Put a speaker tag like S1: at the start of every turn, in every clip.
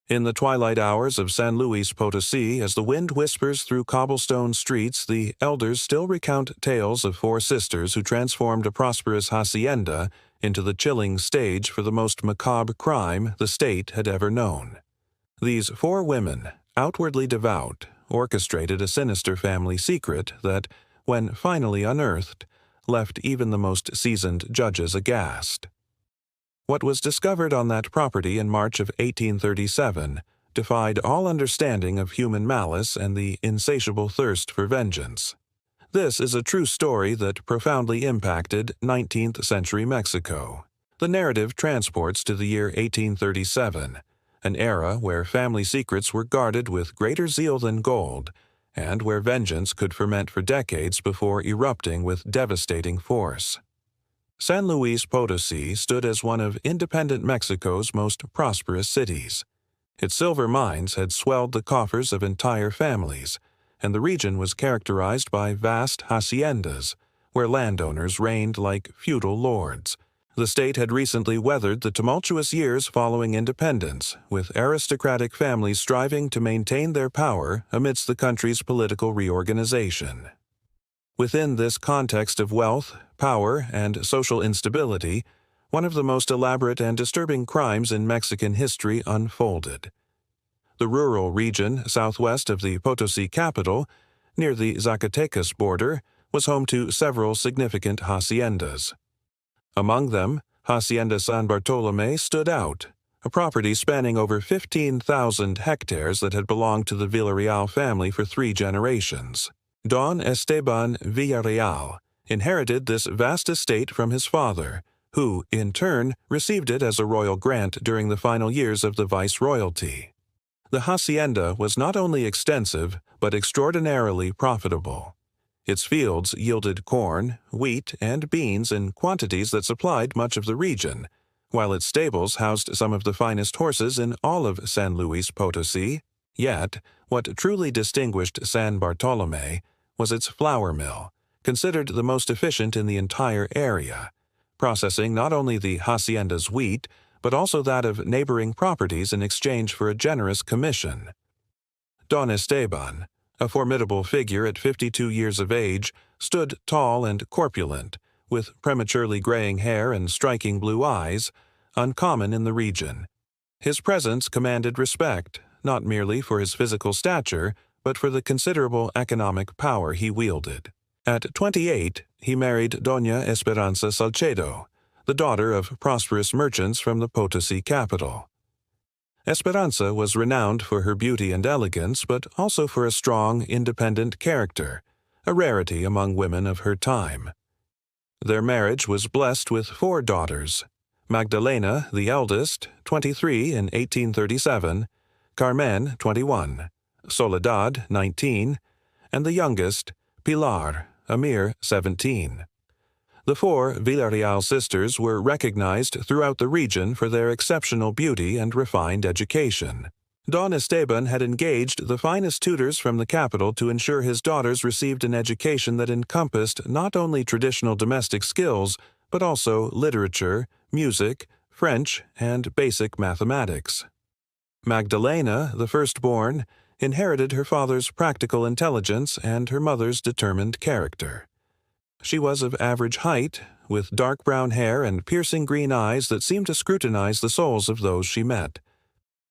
S1: In the twilight hours of San Luis Potosí, as the wind whispers through cobblestone streets, the elders still recount tales of four sisters who transformed a prosperous hacienda into the chilling stage for the most macabre crime the state had ever known. These four women, outwardly devout, orchestrated a sinister family secret that, when finally unearthed, left even the most seasoned judges aghast. What was discovered on that property in March of 1837 defied all understanding of human malice and the insatiable thirst for vengeance. This is a true story that profoundly impacted 19th-century Mexico. The narrative transports to the year 1837, an era where family secrets were guarded with greater zeal than gold, and where vengeance could ferment for decades before erupting with devastating force. San Luis Potosí stood as one of independent Mexico's most prosperous cities. Its silver mines had swelled the coffers of entire families, and the region was characterized by vast haciendas, where landowners reigned like feudal lords. The state had recently weathered the tumultuous years following independence, with aristocratic families striving to maintain their power amidst the country's political reorganization. Within this context of wealth, power, and social instability, one of the most elaborate and disturbing crimes in Mexican history unfolded. The rural region southwest of the Potosi capital, near the Zacatecas border, was home to several significant haciendas. Among them, Hacienda San Bartolome stood out, a property spanning over 15,000 hectares that had belonged to the Villareal family for 3 generations. Don Esteban Villareal inherited this vast estate from his father, who, in turn, received it as a royal grant during the final years of the viceroyalty. The hacienda was not only extensive, but extraordinarily profitable. Its fields yielded corn, wheat, and beans in quantities that supplied much of the region, while its stables housed some of the finest horses in all of San Luis Potosí. Yet, what truly distinguished San Bartolome was its flour mill, considered the most efficient in the entire area, processing not only the hacienda's wheat, but also that of neighboring properties in exchange for a generous commission. Don Esteban, a formidable figure at 52 years of age, stood tall and corpulent, with prematurely graying hair and striking blue eyes, uncommon in the region. His presence commanded respect, not merely for his physical stature, but for the considerable economic power he wielded. At 28, he married Doña Esperanza Salcedo, the daughter of prosperous merchants from the Potosi capital. Esperanza was renowned for her beauty and elegance, but also for a strong, independent character, a rarity among women of her time. Their marriage was blessed with 4 daughters: Magdalena, the eldest, 23 in 1837, Carmen, 21, Soledad, 19, and the youngest, Pilar, a mere 17. The 4 Villareal sisters were recognized throughout the region for their exceptional beauty and refined education. Don Esteban had engaged the finest tutors from the capital to ensure his daughters received an education that encompassed not only traditional domestic skills, but also literature, music, French, and basic mathematics. Magdalena, the firstborn, inherited her father's practical intelligence and her mother's determined character. She was of average height, with dark brown hair and piercing green eyes that seemed to scrutinize the souls of those she met.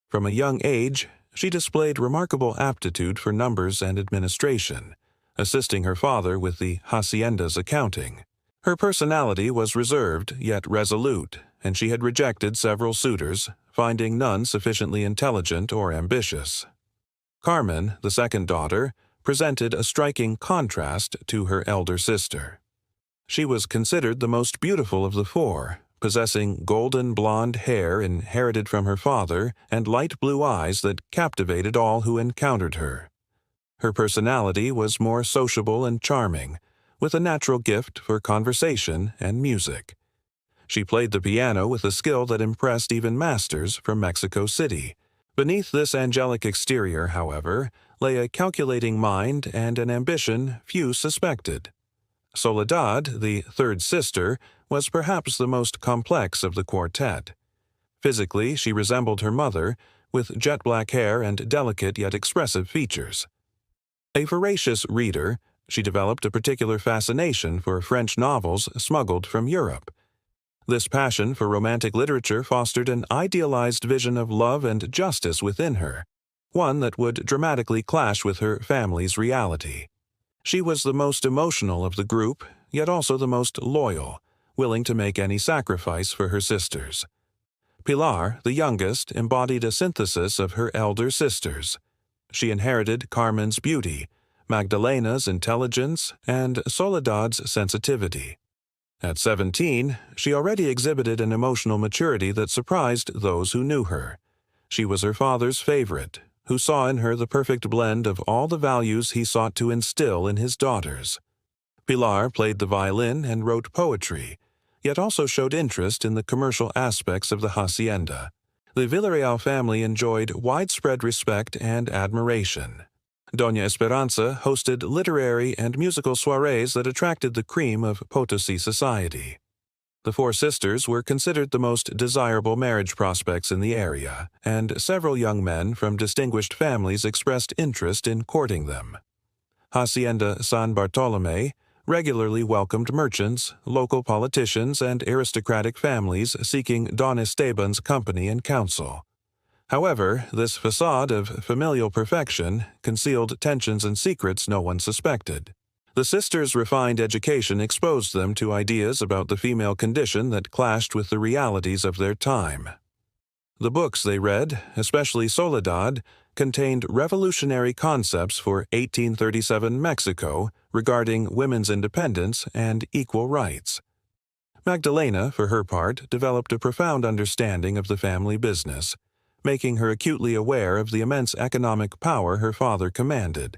S1: From a young age, she displayed remarkable aptitude for numbers and administration, assisting her father with the hacienda's accounting. Her personality was reserved yet resolute, and she had rejected several suitors, finding none sufficiently intelligent or ambitious. Carmen, the second daughter, presented a striking contrast to her elder sister. She was considered the most beautiful of the 4, possessing golden blonde hair inherited from her father and light blue eyes that captivated all who encountered her. Her personality was more sociable and charming, with a natural gift for conversation and music. She played the piano with a skill that impressed even masters from Mexico City. Beneath this angelic exterior, however, lay a calculating mind and an ambition few suspected. Soledad, the 3rd sister, was perhaps the most complex of the quartet. Physically, she resembled her mother, with jet-black hair and delicate yet expressive features. A voracious reader, she developed a particular fascination for French novels smuggled from Europe. This passion for romantic literature fostered an idealized vision of love and justice within her, one that would dramatically clash with her family's reality. She was the most emotional of the group, yet also the most loyal, willing to make any sacrifice for her sisters. Pilar, the youngest, embodied a synthesis of her elder sisters. She inherited Carmen's beauty, Magdalena's intelligence, and Soledad's sensitivity. At 17, she already exhibited an emotional maturity that surprised those who knew her. She was her father's favorite, who saw in her the perfect blend of all the values he sought to instill in his daughters. Pilar played the violin and wrote poetry, yet also showed interest in the commercial aspects of the Hacienda. The Villareal family enjoyed widespread respect and admiration. Doña Esperanza hosted literary and musical soirees that attracted the cream of Potosi society. The four sisters were considered the most desirable marriage prospects in the area, and several young men from distinguished families expressed interest in courting them. Hacienda San Bartolome regularly welcomed merchants, local politicians, and aristocratic families seeking Don Esteban's company and counsel. However, this facade of familial perfection concealed tensions and secrets no one suspected. The sisters' refined education exposed them to ideas about the female condition that clashed with the realities of their time. The books they read, especially Soledad, contained revolutionary concepts for 1837 Mexico regarding women's independence and equal rights. Magdalena, for her part, developed a profound understanding of the family business, making her acutely aware of the immense economic power her father commanded,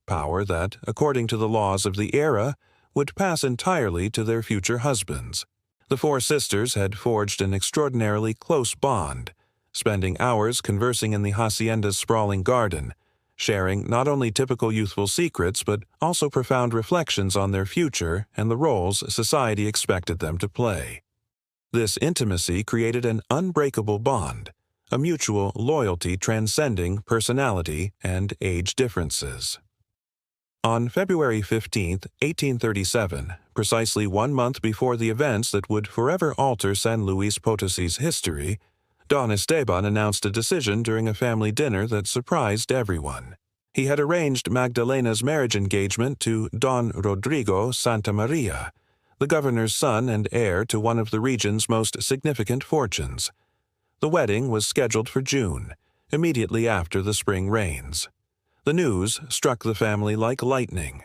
S1: power that, according to the laws of the era, would pass entirely to their future husbands. The four sisters had forged an extraordinarily close bond, spending hours conversing in the hacienda's sprawling garden, sharing not only typical youthful secrets but also profound reflections on their future and the roles society expected them to play. This intimacy created an unbreakable bond, a mutual loyalty transcending personality and age differences. On February 15, 1837, precisely 1 month before the events that would forever alter San Luis Potosí's history, Don Esteban announced a decision during a family dinner that surprised everyone. He had arranged Magdalena's marriage engagement to Don Rodrigo Santamaría, the governor's son and heir to one of the region's most significant fortunes. The wedding was scheduled for June, immediately after the spring rains. The news struck the family like lightning.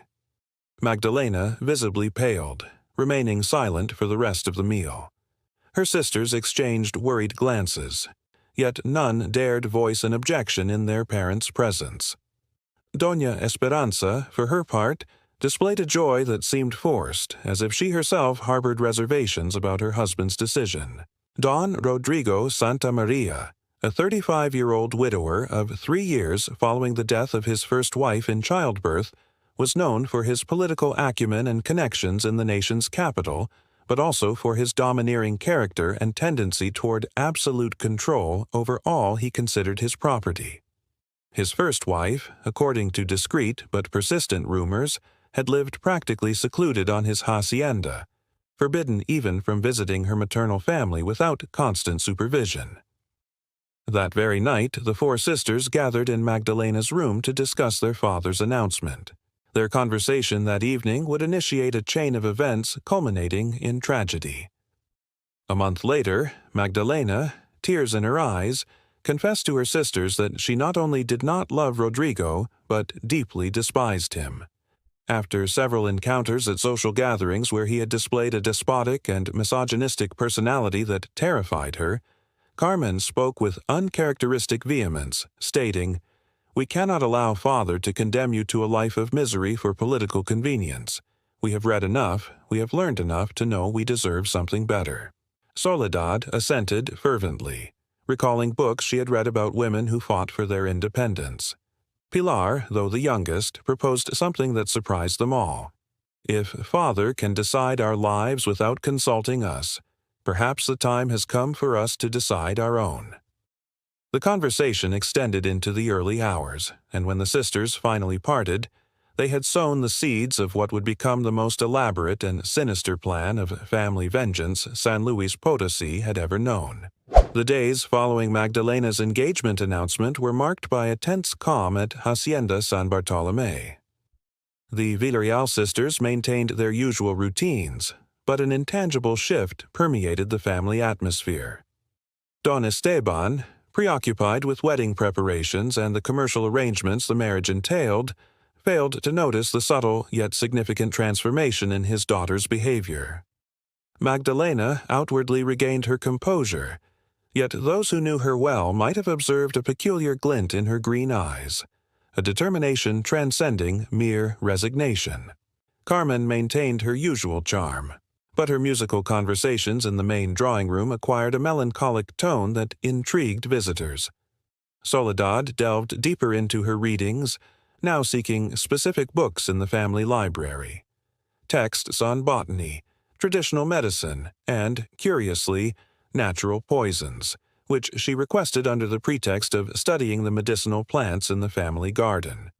S1: Magdalena visibly paled, remaining silent for the rest of the meal. Her sisters exchanged worried glances, yet none dared voice an objection in their parents' presence. Doña Esperanza, for her part, displayed a joy that seemed forced, as if she herself harbored reservations about her husband's decision. Don Rodrigo Santamaría, a 35-year-old widower of 3 years following the death of his first wife in childbirth, was known for his political acumen and connections in the nation's capital, but also for his domineering character and tendency toward absolute control over all he considered his property. His first wife, according to discreet but persistent rumors, had lived practically secluded on his hacienda, forbidden even from visiting her maternal family without constant supervision. That very night, the four sisters gathered in Magdalena's room to discuss their father's announcement. Their conversation that evening would initiate a chain of events culminating in tragedy. A month later, Magdalena, tears in her eyes, confessed to her sisters that she not only did not love Rodrigo, but deeply despised him. After several encounters at social gatherings where he had displayed a despotic and misogynistic personality that terrified her, Carmen spoke with uncharacteristic vehemence, stating, "We cannot allow Father to condemn you to a life of misery for political convenience. We have read enough, we have learned enough to know we deserve something better." Soledad assented fervently, recalling books she had read about women who fought for their independence. Pilar, though the youngest, proposed something that surprised them all. "If Father can decide our lives without consulting us, Perhaps the time has come for us to decide our own." The conversation extended into the early hours, and when the sisters finally parted, they had sown the seeds of what would become the most elaborate and sinister plan of family vengeance San Luis Potosí had ever known. The days following Magdalena's engagement announcement were marked by a tense calm at Hacienda San Bartolomé. The Villareal sisters maintained their usual routines, but an intangible shift permeated the family atmosphere. Don Esteban, preoccupied with wedding preparations and the commercial arrangements the marriage entailed, failed to notice the subtle yet significant transformation in his daughter's behavior. Magdalena outwardly regained her composure, yet those who knew her well might have observed a peculiar glint in her green eyes, a determination transcending mere resignation. Carmen maintained her usual charm, but her musical conversations in the main drawing room acquired a melancholic tone that intrigued visitors. Soledad delved deeper into her readings, now seeking specific books in the family library. Texts on botany, traditional medicine, and, curiously, natural poisons, which she requested under the pretext of studying the medicinal plants in the family garden.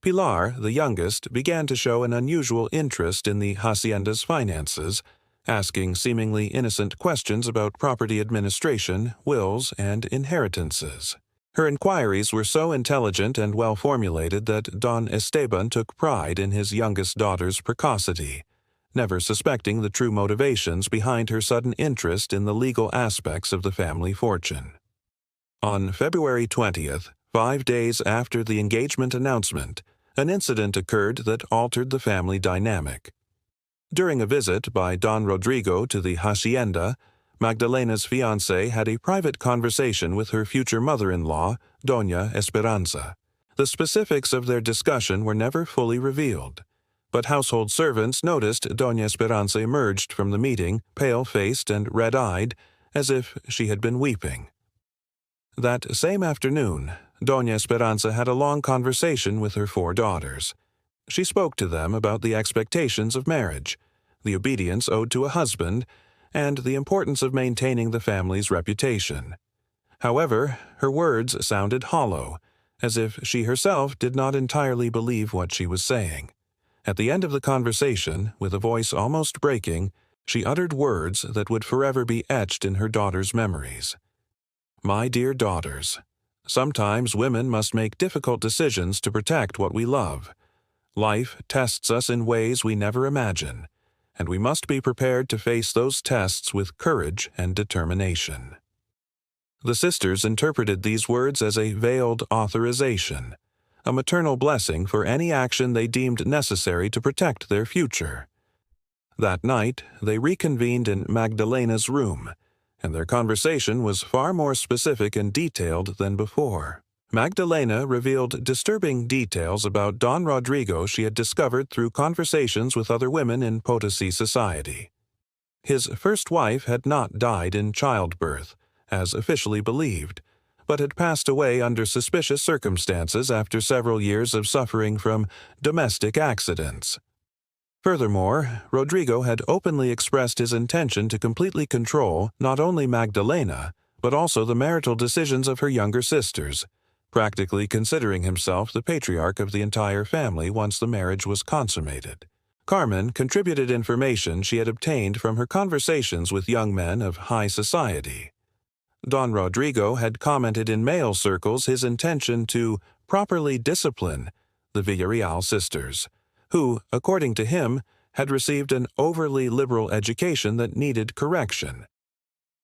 S1: Pilar, the youngest, began to show an unusual interest in the hacienda's finances, asking seemingly innocent questions about property administration, wills, and inheritances. Her inquiries were so intelligent and well-formulated that Don Esteban took pride in his youngest daughter's precocity, never suspecting the true motivations behind her sudden interest in the legal aspects of the family fortune. On February 20th, 5 days after the engagement announcement, an incident occurred that altered the family dynamic. During a visit by Don Rodrigo to the hacienda, Magdalena's fiancé had a private conversation with her future mother-in-law, Doña Esperanza. The specifics of their discussion were never fully revealed, but household servants noticed Doña Esperanza emerged from the meeting, pale-faced and red-eyed, as if she had been weeping. That same afternoon, Doña Esperanza had a long conversation with her 4 daughters. She spoke to them about the expectations of marriage, the obedience owed to a husband, and the importance of maintaining the family's reputation. However, her words sounded hollow, as if she herself did not entirely believe what she was saying. At the end of the conversation, with a voice almost breaking, she uttered words that would forever be etched in her daughters' memories. "My dear daughters, sometimes women must make difficult decisions to protect what we love. Life tests us in ways we never imagine, and we must be prepared to face those tests with courage and determination." The sisters interpreted these words as a veiled authorization, a maternal blessing for any action they deemed necessary to protect their future. That night, they reconvened in Magdalena's room, and their conversation was far more specific and detailed than before. Magdalena revealed disturbing details about Don Rodrigo she had discovered through conversations with other women in Potosi society. His first wife had not died in childbirth, as officially believed, but had passed away under suspicious circumstances after several years of suffering from domestic accidents. Furthermore, Rodrigo had openly expressed his intention to completely control not only Magdalena, but also the marital decisions of her younger sisters, practically considering himself the patriarch of the entire family once the marriage was consummated. Carmen contributed information she had obtained from her conversations with young men of high society. Don Rodrigo had commented in male circles his intention to properly discipline the Villareal sisters, who, according to him, had received an overly liberal education that needed correction.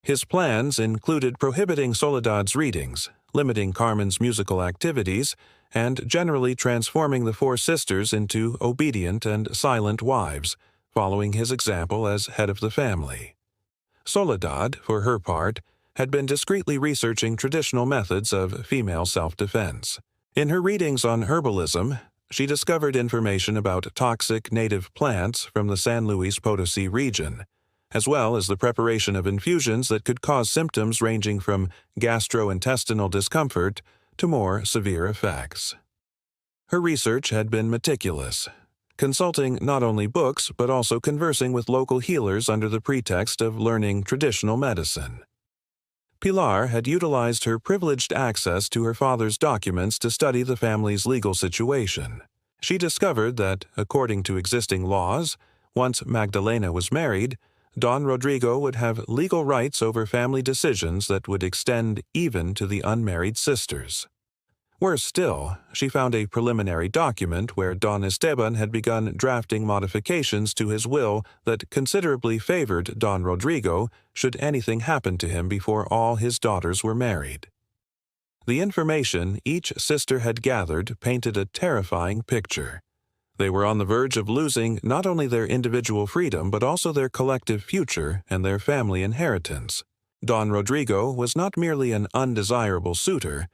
S1: His plans included prohibiting Soledad's readings, limiting Carmen's musical activities, and generally transforming the 4 sisters into obedient and silent wives, following his example as head of the family. Soledad, for her part, had been discreetly researching traditional methods of female self-defense. In her readings on herbalism, she discovered information about toxic native plants from the San Luis Potosí region, as well as the preparation of infusions that could cause symptoms ranging from gastrointestinal discomfort to more severe effects. Her research had been meticulous, consulting not only books but also conversing with local healers under the pretext of learning traditional medicine. Pilar had utilized her privileged access to her father's documents to study the family's legal situation. She discovered that, according to existing laws, once Magdalena was married, Don Rodrigo would have legal rights over family decisions that would extend even to the unmarried sisters. Worse still, she found a preliminary document where Don Esteban had begun drafting modifications to his will that considerably favored Don Rodrigo should anything happen to him before all his daughters were married. The information each sister had gathered painted a terrifying picture. They were on the verge of losing not only their individual freedom but also their collective future and their family inheritance. Don Rodrigo was not merely an undesirable suitor.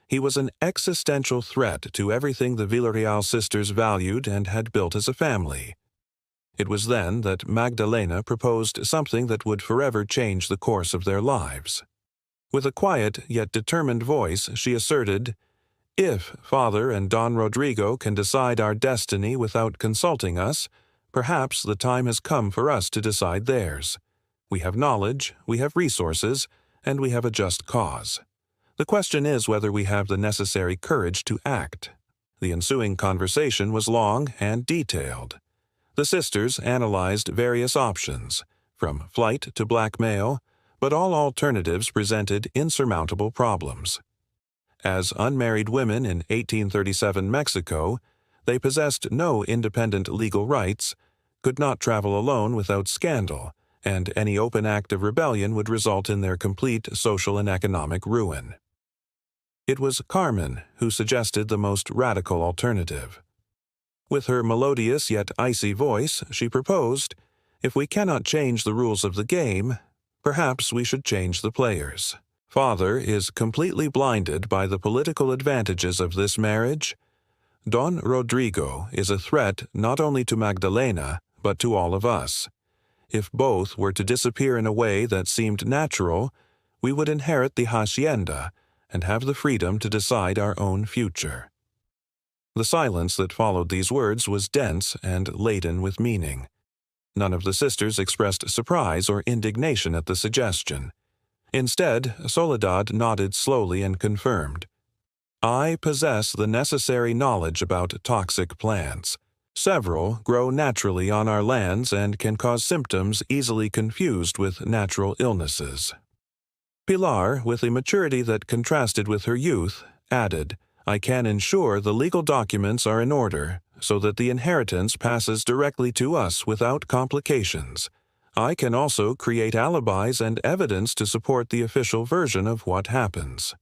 S1: He was an existential threat to everything the Villareal sisters valued and had built as a family. It was then that Magdalena proposed something that would forever change the course of their lives. With a quiet yet determined voice, she asserted, "If Father and Don Rodrigo can decide our destiny without consulting us, perhaps the time has come for us to decide theirs. We have knowledge, we have resources, and we have a just cause. The question is whether we have the necessary courage to act." The ensuing conversation was long and detailed. The sisters analyzed various options, from flight to blackmail, but all alternatives presented insurmountable problems. As unmarried women in 1837 Mexico, they possessed no independent legal rights, could not travel alone without scandal, and any open act of rebellion would result in their complete social and economic ruin. It was Carmen who suggested the most radical alternative. With her melodious yet icy voice, she proposed, "If we cannot change the rules of the game, perhaps we should change the players. Father is completely blinded by the political advantages of this marriage. Don Rodrigo is a threat not only to Magdalena, but to all of us. If both were to disappear in a way that seemed natural, we would inherit the Hacienda and have the freedom to decide our own future." The silence that followed these words was dense and laden with meaning. None of the sisters expressed surprise or indignation at the suggestion. Instead, Soledad nodded slowly and confirmed, "I possess the necessary knowledge about toxic plants. Several grow naturally on our lands and can cause symptoms easily confused with natural illnesses." Pilar, with a maturity that contrasted with her youth, added, "I can ensure the legal documents are in order, so that the inheritance passes directly to us without complications. I can also create alibis and evidence to support the official version of what happens."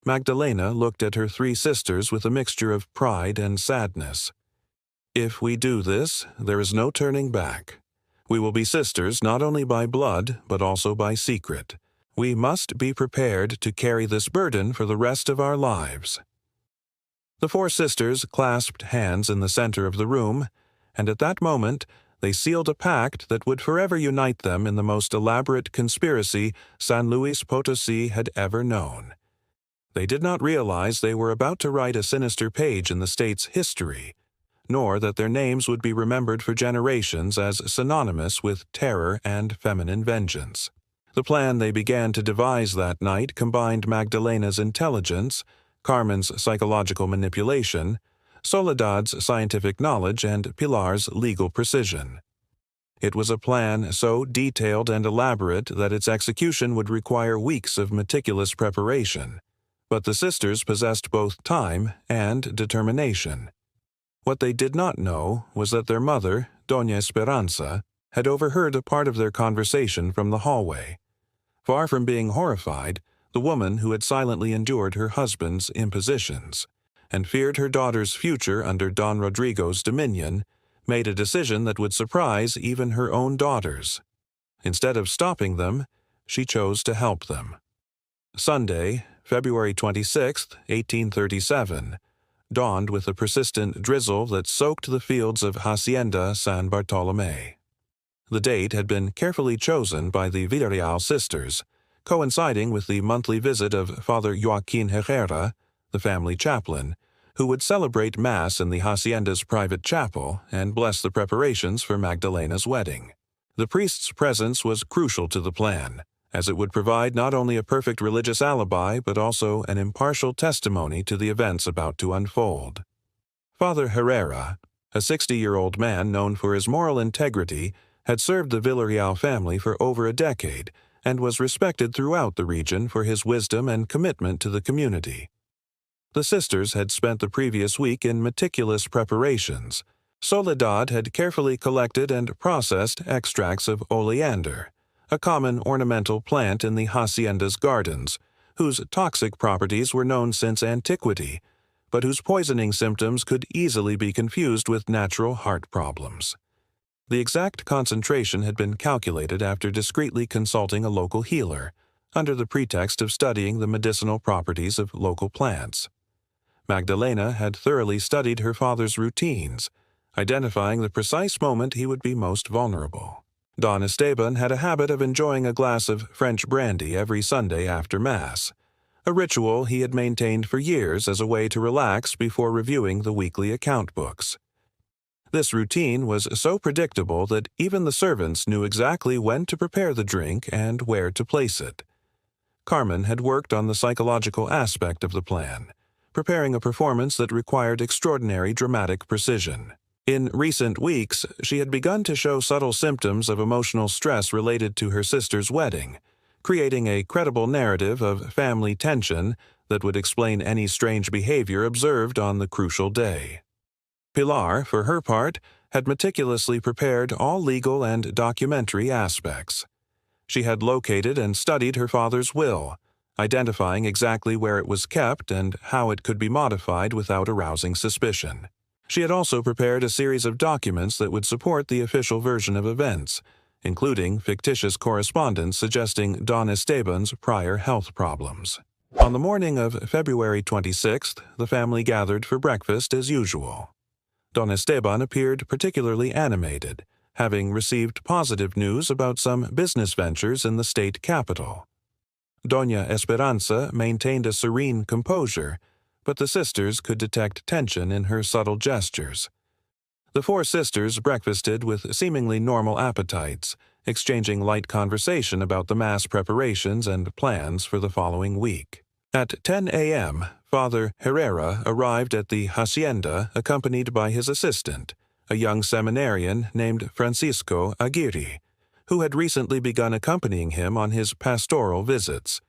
S1: Magdalena looked at her three sisters with a mixture of pride and sadness. "If we do this, there is no turning back. We will be sisters not only by blood, but also by secret. We must be prepared to carry this burden for the rest of our lives." The four sisters clasped hands in the center of the room, and at that moment they sealed a pact that would forever unite them in the most elaborate conspiracy San Luis Potosí had ever known. They did not realize they were about to write a sinister page in the state's history, nor that their names would be remembered for generations as synonymous with terror and feminine vengeance. The plan they began to devise that night combined Magdalena's intelligence, Carmen's psychological manipulation, Soledad's scientific knowledge, and Pilar's legal precision. It was a plan so detailed and elaborate that its execution would require weeks of meticulous preparation, but the sisters possessed both time and determination. What they did not know was that their mother, Doña Esperanza, had overheard a part of their conversation from the hallway. Far from being horrified, the woman who had silently endured her husband's impositions and feared her daughter's future under Don Rodrigo's dominion, made a decision that would surprise even her own daughters. Instead of stopping them, she chose to help them. Sunday, February 26, 1837, dawned with a persistent drizzle that soaked the fields of Hacienda San Bartolomé. The date had been carefully chosen by the Villareal Sisters, coinciding with the monthly visit of Father Joaquin Herrera, the family chaplain, who would celebrate Mass in the Hacienda's private chapel and bless the preparations for Magdalena's wedding. The priest's presence was crucial to the plan, as it would provide not only a perfect religious alibi but also an impartial testimony to the events about to unfold. Father Herrera, a 60-year-old man known for his moral integrity, had served the Villareal family for over a decade and was respected throughout the region for his wisdom and commitment to the community. The sisters had spent the previous week in meticulous preparations. Soledad had carefully collected and processed extracts of oleander, a common ornamental plant in the Hacienda's gardens, whose toxic properties were known since antiquity, but whose poisoning symptoms could easily be confused with natural heart problems. The exact concentration had been calculated after discreetly consulting a local healer, under the pretext of studying the medicinal properties of local plants. Magdalena had thoroughly studied her father's routines, identifying the precise moment he would be most vulnerable. Don Esteban had a habit of enjoying a glass of French brandy every Sunday after Mass, a ritual he had maintained for years as a way to relax before reviewing the weekly account books. This routine was so predictable that even the servants knew exactly when to prepare the drink and where to place it. Carmen had worked on the psychological aspect of the plan, preparing a performance that required extraordinary dramatic precision. In recent weeks, she had begun to show subtle symptoms of emotional stress related to her sister's wedding, creating a credible narrative of family tension that would explain any strange behavior observed on the crucial day. Pilar, for her part, had meticulously prepared all legal and documentary aspects. She had located and studied her father's will, identifying exactly where it was kept and how it could be modified without arousing suspicion. She had also prepared a series of documents that would support the official version of events, including fictitious correspondence suggesting Don Esteban's prior health problems. On the morning of February 26th, the family gathered for breakfast as usual. Don Esteban appeared particularly animated, having received positive news about some business ventures in the state capital. Doña Esperanza maintained a serene composure, but the sisters could detect tension in her subtle gestures. The four sisters breakfasted with seemingly normal appetites, exchanging light conversation about the Mass preparations and plans for the following week. At 10 a.m., Father Herrera arrived at the Hacienda accompanied by his assistant, a young seminarian named Francisco Aguirre, who had recently begun accompanying him on his pastoral visits.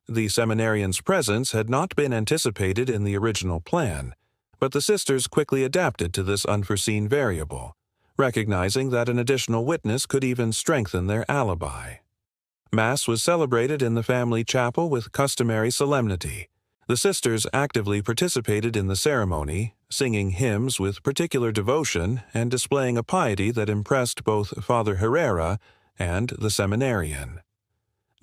S1: The seminarian's presence had not been anticipated in the original plan, but the sisters quickly adapted to this unforeseen variable, recognizing that an additional witness could even strengthen their alibi. Mass was celebrated in the family chapel with customary solemnity. The sisters actively participated in the ceremony, singing hymns with particular devotion and displaying a piety that impressed both Father Herrera and the seminarian.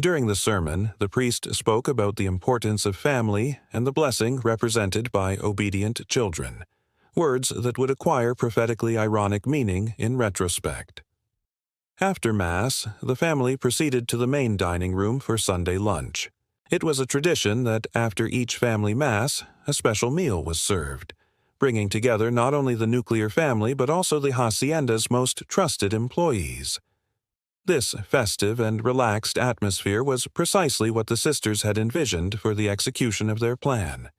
S1: During the sermon, the priest spoke about the importance of family and the blessing represented by obedient children, words that would acquire prophetically ironic meaning in retrospect. After Mass, the family proceeded to the main dining room for Sunday lunch. It was a tradition that after each family Mass, a special meal was served, bringing together not only the nuclear family but also the Hacienda's most trusted employees. This festive and relaxed atmosphere was precisely what the sisters had envisioned for the execution of their plan.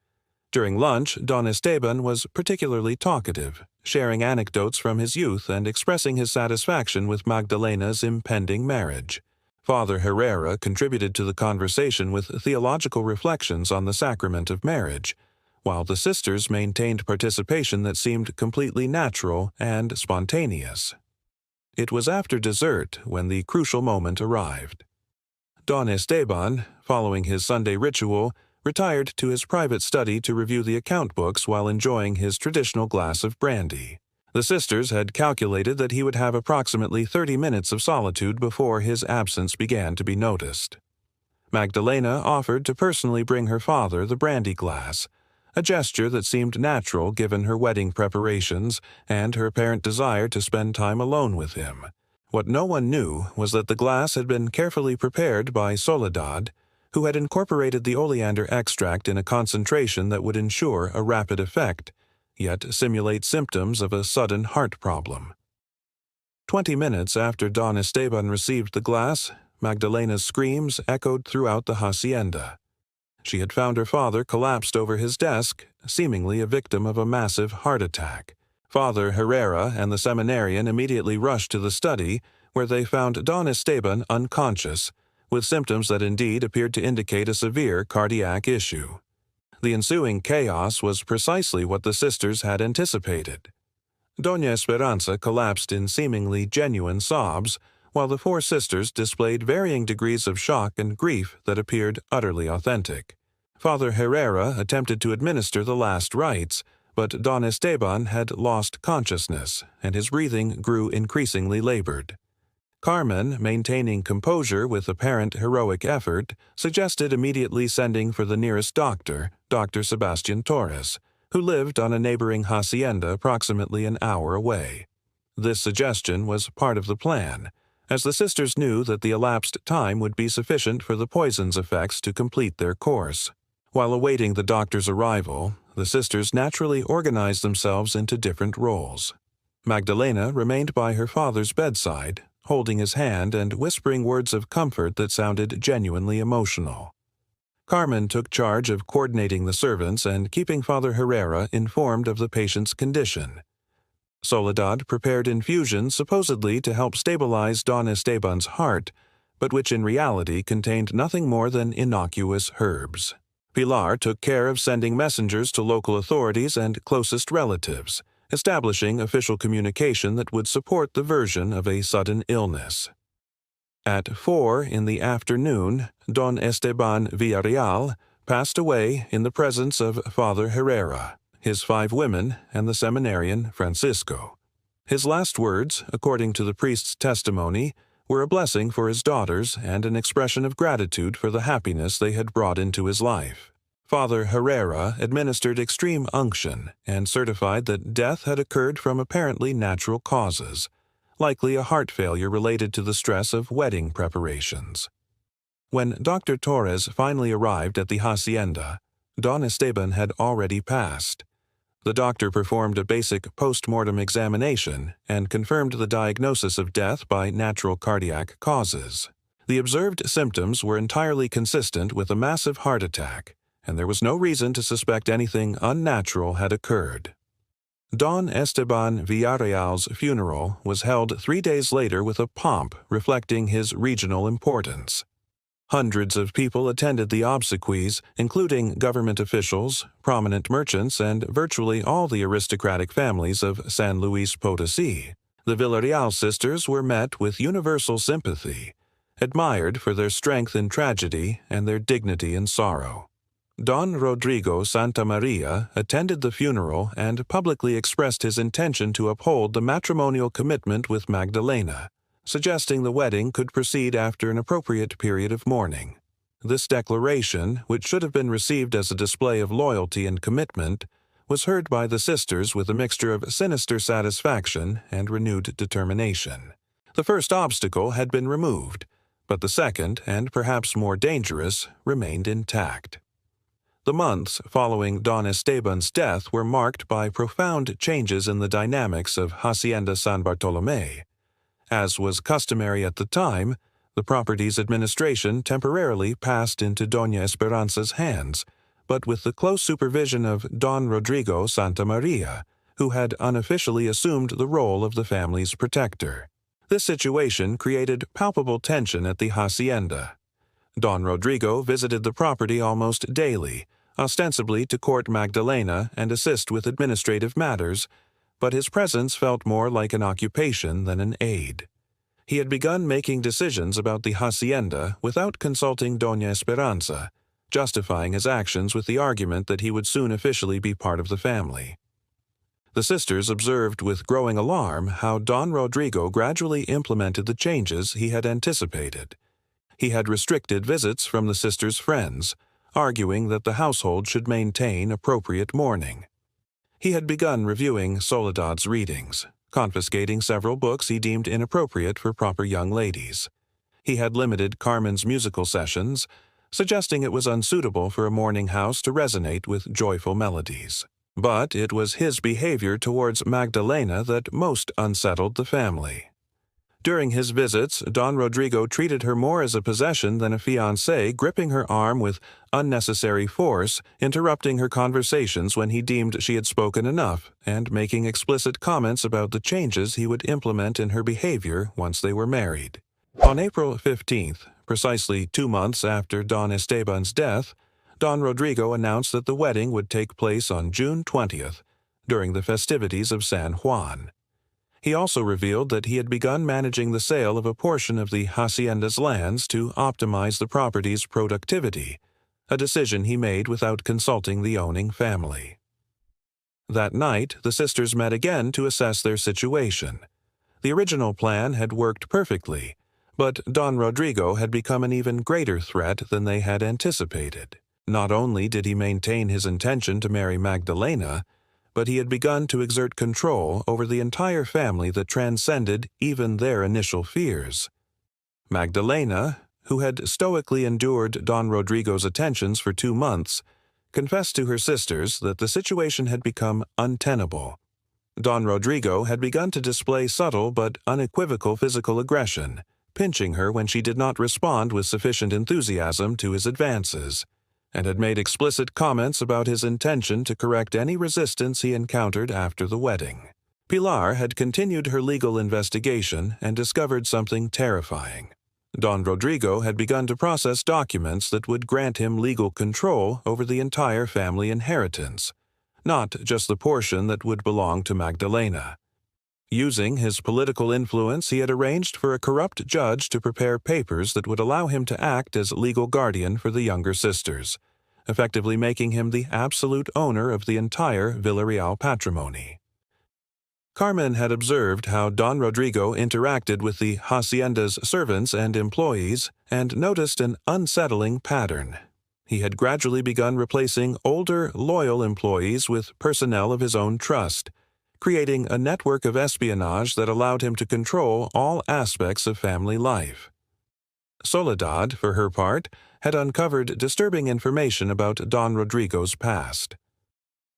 S1: During lunch, Don Esteban was particularly talkative, sharing anecdotes from his youth and expressing his satisfaction with Magdalena's impending marriage. Father Herrera contributed to the conversation with theological reflections on the sacrament of marriage, while the sisters maintained participation that seemed completely natural and spontaneous. It was after dessert when the crucial moment arrived. Don Esteban, following his Sunday ritual, retired to his private study to review the account books while enjoying his traditional glass of brandy. The sisters had calculated that he would have approximately 30 minutes of solitude before his absence began to be noticed. Magdalena offered to personally bring her father the brandy glass, a gesture that seemed natural given her wedding preparations and her apparent desire to spend time alone with him. What no one knew was that the glass had been carefully prepared by Soledad, who had incorporated the oleander extract in a concentration that would ensure a rapid effect, yet simulate symptoms of a sudden heart problem. 20 minutes after Don Esteban received the glass, Magdalena's screams echoed throughout the hacienda. She had found her father collapsed over his desk, seemingly a victim of a massive heart attack. Father Herrera and the seminarian immediately rushed to the study, where they found Don Esteban unconscious, with symptoms that indeed appeared to indicate a severe cardiac issue. The ensuing chaos was precisely what the sisters had anticipated. Doña Esperanza collapsed in seemingly genuine sobs, while the four sisters displayed varying degrees of shock and grief that appeared utterly authentic. Father Herrera attempted to administer the last rites, but Don Esteban had lost consciousness, and his breathing grew increasingly labored. Carmen, maintaining composure with apparent heroic effort, suggested immediately sending for the nearest doctor, Dr. Sebastian Torres, who lived on a neighboring hacienda approximately an hour away. This suggestion was part of the plan, as the sisters knew that the elapsed time would be sufficient for the poison's effects to complete their course. While awaiting the doctor's arrival, the sisters naturally organized themselves into different roles. Magdalena remained by her father's bedside, holding his hand and whispering words of comfort that sounded genuinely emotional. Carmen took charge of coordinating the servants and keeping Father Herrera informed of the patient's condition. Soledad prepared infusions supposedly to help stabilize Don Esteban's heart, but which in reality contained nothing more than innocuous herbs. Pilar took care of sending messengers to local authorities and closest relatives, establishing official communication that would support the version of a sudden illness. At 4 in the afternoon, Don Esteban Villareal passed away in the presence of Father Herrera, his 5 women, and the seminarian Francisco. His last words, according to the priest's testimony, were a blessing for his daughters and an expression of gratitude for the happiness they had brought into his life. Father Herrera administered extreme unction and certified that death had occurred from apparently natural causes, likely a heart failure related to the stress of wedding preparations. When Dr. Torres finally arrived at the hacienda, Don Esteban had already passed. The doctor performed a basic post-mortem examination and confirmed the diagnosis of death by natural cardiac causes. The observed symptoms were entirely consistent with a massive heart attack, and there was no reason to suspect anything unnatural had occurred. Don Esteban Villareal's funeral was held 3 days later with a pomp reflecting his regional importance. Hundreds of people attended the obsequies, including government officials, prominent merchants, and virtually all the aristocratic families of San Luis Potosí. The Villareal sisters were met with universal sympathy, admired for their strength in tragedy and their dignity in sorrow. Don Rodrigo Santamaria attended the funeral and publicly expressed his intention to uphold the matrimonial commitment with Magdalena, suggesting the wedding could proceed after an appropriate period of mourning. This declaration, which should have been received as a display of loyalty and commitment, was heard by the sisters with a mixture of sinister satisfaction and renewed determination. The first obstacle had been removed, but the second, and perhaps more dangerous, remained intact. The months following Don Esteban's death were marked by profound changes in the dynamics of Hacienda San Bartolomé. As was customary at the time, the property's administration temporarily passed into Doña Esperanza's hands, but with the close supervision of Don Rodrigo Santamaria, who had unofficially assumed the role of the family's protector. This situation created palpable tension at the hacienda. Don Rodrigo visited the property almost daily, ostensibly to court Magdalena and assist with administrative matters, but his presence felt more like an occupation than an aid. He had begun making decisions about the hacienda without consulting Doña Esperanza, justifying his actions with the argument that he would soon officially be part of the family. The sisters observed with growing alarm how Don Rodrigo gradually implemented the changes he had anticipated. He had restricted visits from the sisters' friends, arguing that the household should maintain appropriate mourning. He had begun reviewing Soledad's readings, confiscating several books he deemed inappropriate for proper young ladies. He had limited Carmen's musical sessions, suggesting it was unsuitable for a mourning house to resonate with joyful melodies. But it was his behavior towards Magdalena that most unsettled the family. During his visits, Don Rodrigo treated her more as a possession than a fiancée, gripping her arm with unnecessary force, interrupting her conversations when he deemed she had spoken enough, and making explicit comments about the changes he would implement in her behavior once they were married. On April 15th, precisely 2 months after Don Esteban's death, Don Rodrigo announced that the wedding would take place on June 20th, during the festivities of San Juan. He also revealed that he had begun managing the sale of a portion of the Hacienda's lands to optimize the property's productivity, a decision he made without consulting the owning family. That night, the sisters met again to assess their situation. The original plan had worked perfectly, but Don Rodrigo had become an even greater threat than they had anticipated. Not only did he maintain his intention to marry Magdalena, but he had begun to exert control over the entire family that transcended even their initial fears. Magdalena, who had stoically endured Don Rodrigo's attentions for 2 months, confessed to her sisters that the situation had become untenable. Don Rodrigo had begun to display subtle but unequivocal physical aggression, pinching her when she did not respond with sufficient enthusiasm to his advances, and had made explicit comments about his intention to correct any resistance he encountered after the wedding. Pilar had continued her legal investigation and discovered something terrifying. Don Rodrigo had begun to process documents that would grant him legal control over the entire family inheritance, not just the portion that would belong to Magdalena. Using his political influence, he had arranged for a corrupt judge to prepare papers that would allow him to act as legal guardian for the younger sisters, effectively making him the absolute owner of the entire Villareal patrimony. Carmen had observed how Don Rodrigo interacted with the Hacienda's servants and employees and noticed an unsettling pattern. He had gradually begun replacing older, loyal employees with personnel of his own trust, creating a network of espionage that allowed him to control all aspects of family life. Soledad, for her part, had uncovered disturbing information about Don Rodrigo's past.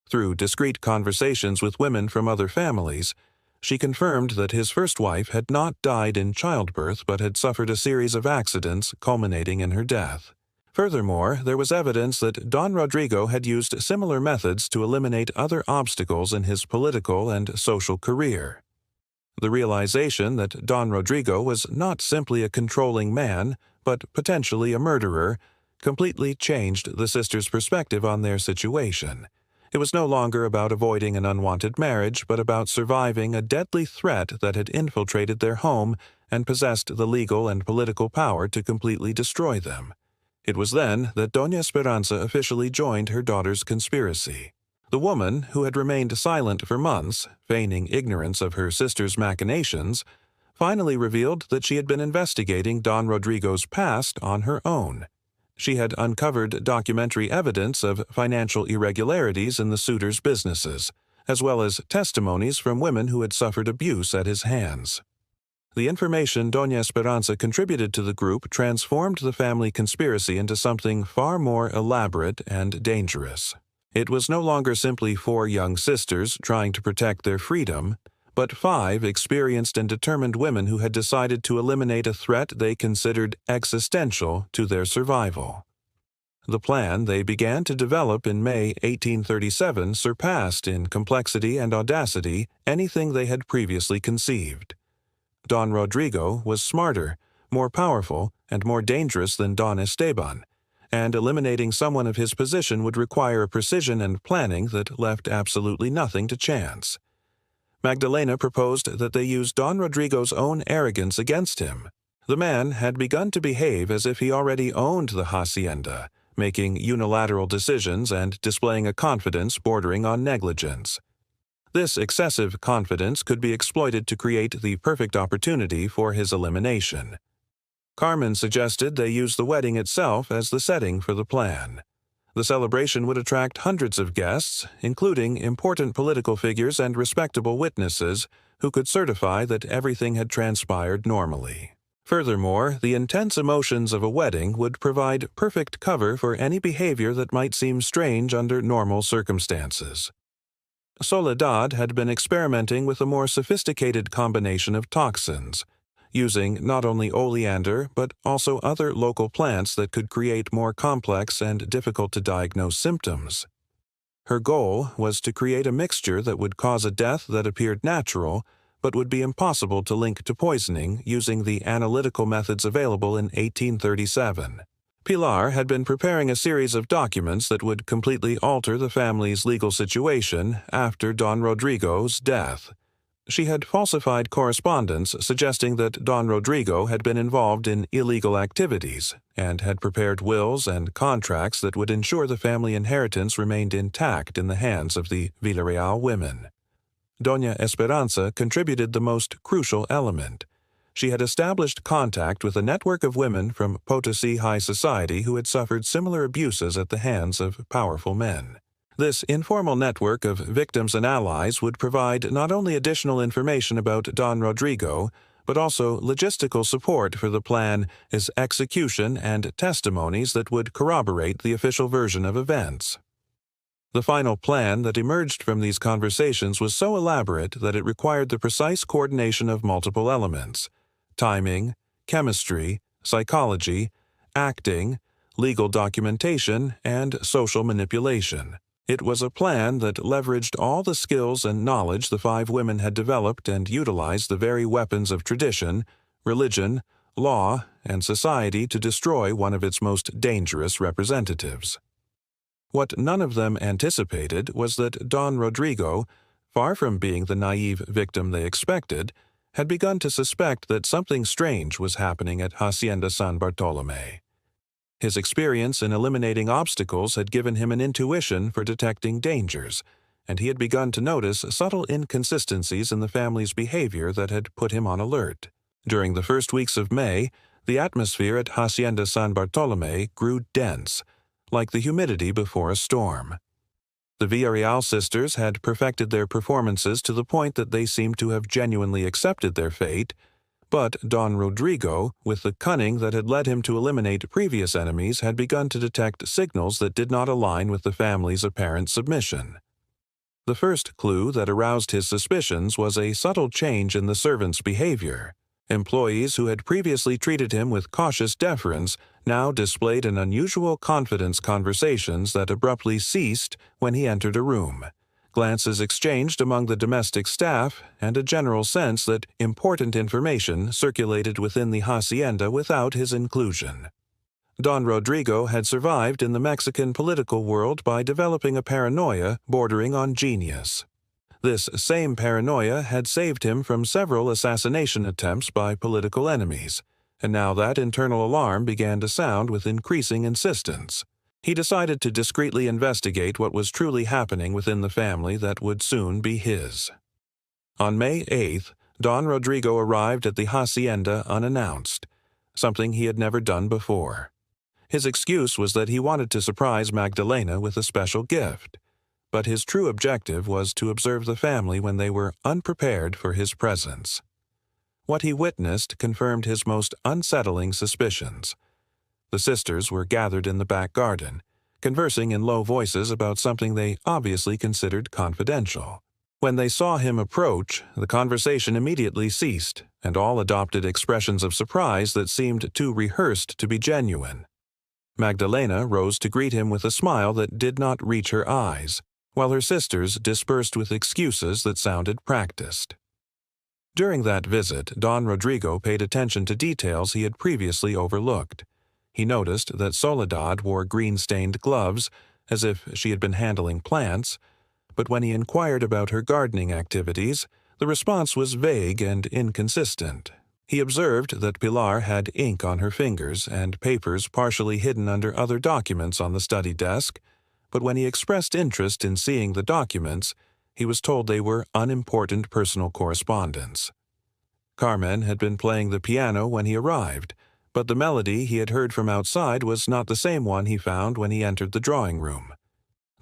S1: Through discreet conversations with women from other families, she confirmed that his first wife had not died in childbirth but had suffered a series of accidents culminating in her death. Furthermore, there was evidence that Don Rodrigo had used similar methods to eliminate other obstacles in his political and social career. The realization that Don Rodrigo was not simply a controlling man, but potentially a murderer, completely changed the sisters' perspective on their situation. It was no longer about avoiding an unwanted marriage, but about surviving a deadly threat that had infiltrated their home and possessed the legal and political power to completely destroy them. It was then that Doña Esperanza officially joined her daughter's conspiracy. The woman, who had remained silent for months, feigning ignorance of her sister's machinations, finally revealed that she had been investigating Don Rodrigo's past on her own. She had uncovered documentary evidence of financial irregularities in the suitor's businesses, as well as testimonies from women who had suffered abuse at his hands. The information Doña Esperanza contributed to the group transformed the family conspiracy into something far more elaborate and dangerous. It was no longer simply 4 young sisters trying to protect their freedom, but 5 experienced and determined women who had decided to eliminate a threat they considered existential to their survival. The plan they began to develop in May 1837 surpassed in complexity and audacity anything they had previously conceived. Don Rodrigo was smarter, more powerful, and more dangerous than Don Esteban, and eliminating someone of his position would require a precision and planning that left absolutely nothing to chance. Magdalena proposed that they use Don Rodrigo's own arrogance against him. The man had begun to behave as if he already owned the hacienda, making unilateral decisions and displaying a confidence bordering on negligence. This excessive confidence could be exploited to create the perfect opportunity for his elimination. Carmen suggested they use the wedding itself as the setting for the plan. The celebration would attract hundreds of guests, including important political figures and respectable witnesses who could certify that everything had transpired normally. Furthermore, the intense emotions of a wedding would provide perfect cover for any behavior that might seem strange under normal circumstances. Soledad had been experimenting with a more sophisticated combination of toxins, using not only oleander but also other local plants that could create more complex and difficult-to-diagnose symptoms. Her goal was to create a mixture that would cause a death that appeared natural but would be impossible to link to poisoning using the analytical methods available in 1837. Pilar had been preparing a series of documents that would completely alter the family's legal situation after Don Rodrigo's death. She had falsified correspondence suggesting that Don Rodrigo had been involved in illegal activities and had prepared wills and contracts that would ensure the family inheritance remained intact in the hands of the Villareal women. Doña Esperanza contributed the most crucial element. She had established contact with a network of women from Potosi high society who had suffered similar abuses at the hands of powerful men. This informal network of victims and allies would provide not only additional information about Don Rodrigo, but also logistical support for the plan, his execution, and testimonies that would corroborate the official version of events. The final plan that emerged from these conversations was so elaborate that it required the precise coordination of multiple elements: timing, chemistry, psychology, acting, legal documentation, and social manipulation. It was a plan that leveraged all the skills and knowledge the 5 women had developed and utilized the very weapons of tradition, religion, law, and society to destroy one of its most dangerous representatives. What none of them anticipated was that Don Rodrigo, far from being the naive victim they expected, had begun to suspect that something strange was happening at Hacienda San Bartolome. His experience in eliminating obstacles had given him an intuition for detecting dangers, and he had begun to notice subtle inconsistencies in the family's behavior that had put him on alert. During the first weeks of May, the atmosphere at Hacienda San Bartolome grew dense, like the humidity before a storm. The Villareal sisters had perfected their performances to the point that they seemed to have genuinely accepted their fate, but Don Rodrigo, with the cunning that had led him to eliminate previous enemies, had begun to detect signals that did not align with the family's apparent submission. The first clue that aroused his suspicions was a subtle change in the servants' behavior. Employees who had previously treated him with cautious deference now displayed an unusual confidence conversations that abruptly ceased when he entered a room, glances exchanged among the domestic staff, and a general sense that important information circulated within the hacienda without his inclusion. Don Rodrigo had survived in the Mexican political world by developing a paranoia bordering on genius. This same paranoia had saved him from several assassination attempts by political enemies, and now that internal alarm began to sound with increasing insistence. He decided to discreetly investigate what was truly happening within the family that would soon be his. On May 8th, Don Rodrigo arrived at the hacienda unannounced, something he had never done before. His excuse was that he wanted to surprise Magdalena with a special gift, but his true objective was to observe the family when they were unprepared for his presence. What he witnessed confirmed his most unsettling suspicions. The sisters were gathered in the back garden, conversing in low voices about something they obviously considered confidential. When they saw him approach, the conversation immediately ceased, and all adopted expressions of surprise that seemed too rehearsed to be genuine. Magdalena rose to greet him with a smile that did not reach her eyes, while her sisters dispersed with excuses that sounded practiced. During that visit, Don Rodrigo paid attention to details he had previously overlooked. He noticed that Soledad wore green-stained gloves, as if she had been handling plants, but when he inquired about her gardening activities, the response was vague and inconsistent. He observed that Pilar had ink on her fingers and papers partially hidden under other documents on the study desk, but when he expressed interest in seeing the documents, he was told they were unimportant personal correspondence. Carmen had been playing the piano when he arrived, but the melody he had heard from outside was not the same one he found when he entered the drawing room.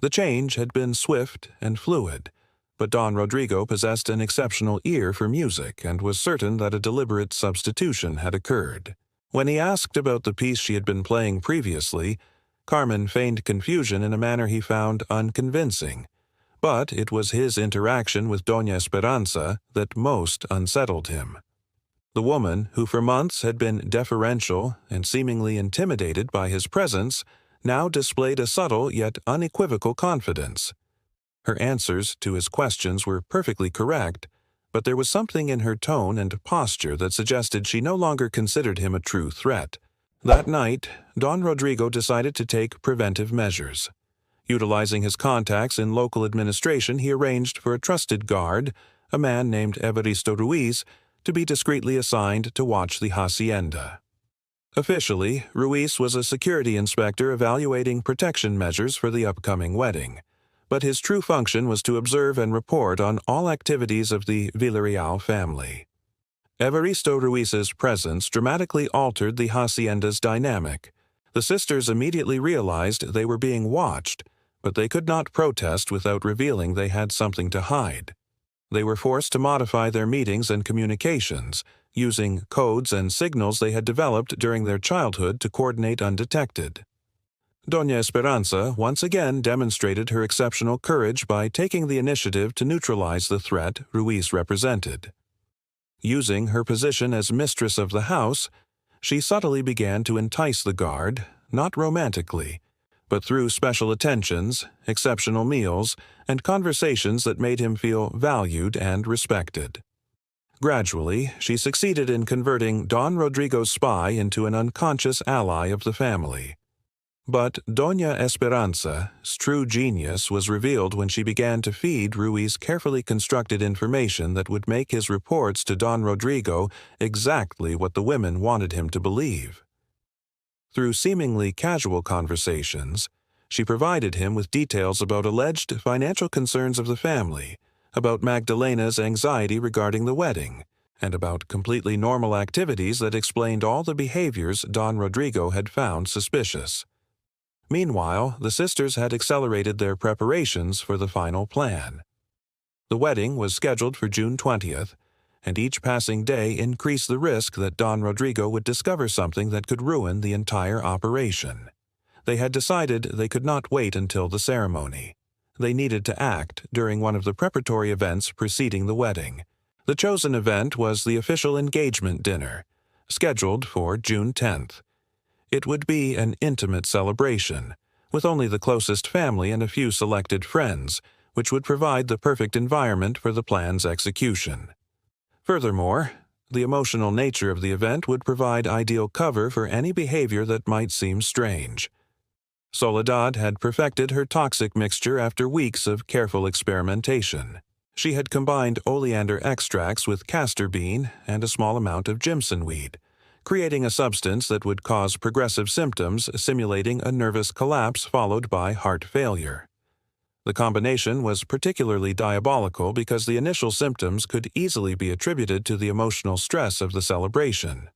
S1: The change had been swift and fluid, but Don Rodrigo possessed an exceptional ear for music and was certain that a deliberate substitution had occurred. When he asked about the piece she had been playing previously, Carmen feigned confusion in a manner he found unconvincing, but it was his interaction with Doña Esperanza that most unsettled him. The woman, who for months had been deferential and seemingly intimidated by his presence, now displayed a subtle yet unequivocal confidence. Her answers to his questions were perfectly correct, but there was something in her tone and posture that suggested she no longer considered him a true threat. That night, Don Rodrigo decided to take preventive measures. Utilizing his contacts in local administration, he arranged for a trusted guard, a man named Evaristo Ruiz, to be discreetly assigned to watch the hacienda. Officially, Ruiz was a security inspector evaluating protection measures for the upcoming wedding, but his true function was to observe and report on all activities of the Villareal family. Evaristo Ruiz's presence dramatically altered the hacienda's dynamic. The sisters immediately realized they were being watched, but they could not protest without revealing they had something to hide. They were forced to modify their meetings and communications, using codes and signals they had developed during their childhood to coordinate undetected. Doña Esperanza once again demonstrated her exceptional courage by taking the initiative to neutralize the threat Ruiz represented. Using her position as mistress of the house, she subtly began to entice the guard, not romantically, but through special attentions, exceptional meals, and conversations that made him feel valued and respected. Gradually, she succeeded in converting Don Rodrigo's spy into an unconscious ally of the family. But Doña Esperanza's true genius was revealed when she began to feed Ruiz carefully constructed information that would make his reports to Don Rodrigo exactly what the women wanted him to believe. Through seemingly casual conversations, she provided him with details about alleged financial concerns of the family, about Magdalena's anxiety regarding the wedding, and about completely normal activities that explained all the behaviors Don Rodrigo had found suspicious. Meanwhile, the sisters had accelerated their preparations for the final plan. The wedding was scheduled for June 20th, and each passing day increased the risk that Don Rodrigo would discover something that could ruin the entire operation. They had decided they could not wait until the ceremony. They needed to act during one of the preparatory events preceding the wedding. The chosen event was the official engagement dinner, scheduled for June 10th. It would be an intimate celebration, with only the closest family and a few selected friends, which would provide the perfect environment for the plan's execution. Furthermore, the emotional nature of the event would provide ideal cover for any behavior that might seem strange. Soledad had perfected her toxic mixture after weeks of careful experimentation. She had combined oleander extracts with castor bean and a small amount of Jimson weed, creating a substance that would cause progressive symptoms simulating a nervous collapse followed by heart failure. The combination was particularly diabolical because the initial symptoms could easily be attributed to the emotional stress of the celebration.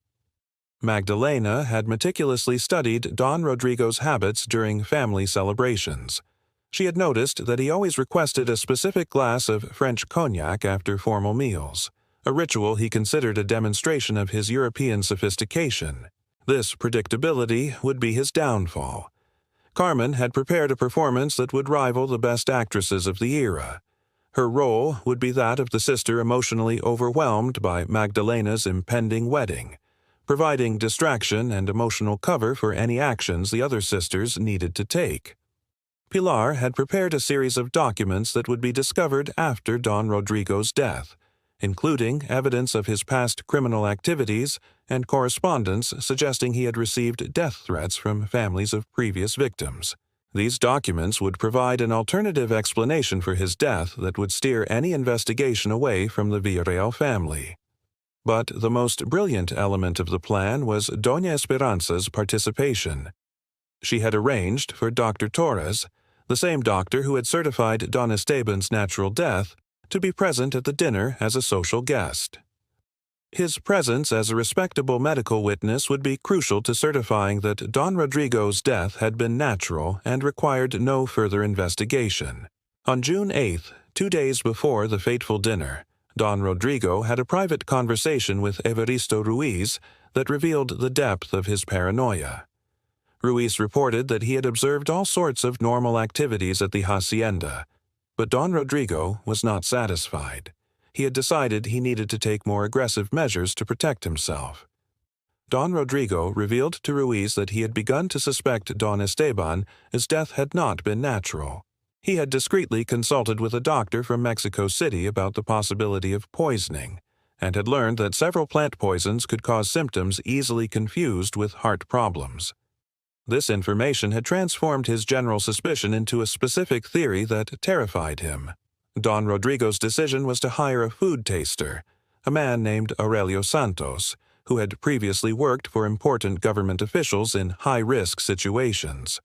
S1: Magdalena had meticulously studied Don Rodrigo's habits during family celebrations. She had noticed that he always requested a specific glass of French cognac after formal meals, a ritual he considered a demonstration of his European sophistication. This predictability would be his downfall. Carmen had prepared a performance that would rival the best actresses of the era. Her role would be that of the sister emotionally overwhelmed by Magdalena's impending wedding, providing distraction and emotional cover for any actions the other sisters needed to take. Pilar had prepared a series of documents that would be discovered after Don Rodrigo's death, including evidence of his past criminal activities and correspondence suggesting he had received death threats from families of previous victims. These documents would provide an alternative explanation for his death that would steer any investigation away from the Villareal family. But the most brilliant element of the plan was Doña Esperanza's participation. She had arranged for Dr. Torres, the same doctor who had certified Don Esteban's natural death, to be present at the dinner as a social guest. His presence as a respectable medical witness would be crucial to certifying that Don Rodrigo's death had been natural and required no further investigation. On June 8, 2 days before the fateful dinner, Don Rodrigo had a private conversation with Evaristo Ruiz that revealed the depth of his paranoia. Ruiz reported that he had observed all sorts of normal activities at the hacienda, but Don Rodrigo was not satisfied. He had decided he needed to take more aggressive measures to protect himself. Don Rodrigo revealed to Ruiz that he had begun to suspect Don Esteban as death had not been natural. He had discreetly consulted with a doctor from Mexico City about the possibility of poisoning, and had learned that several plant poisons could cause symptoms easily confused with heart problems. This information had transformed his general suspicion into a specific theory that terrified him. Don Rodrigo's decision was to hire a food taster, a man named Aurelio Santos, who had previously worked for important government officials in high-risk situations.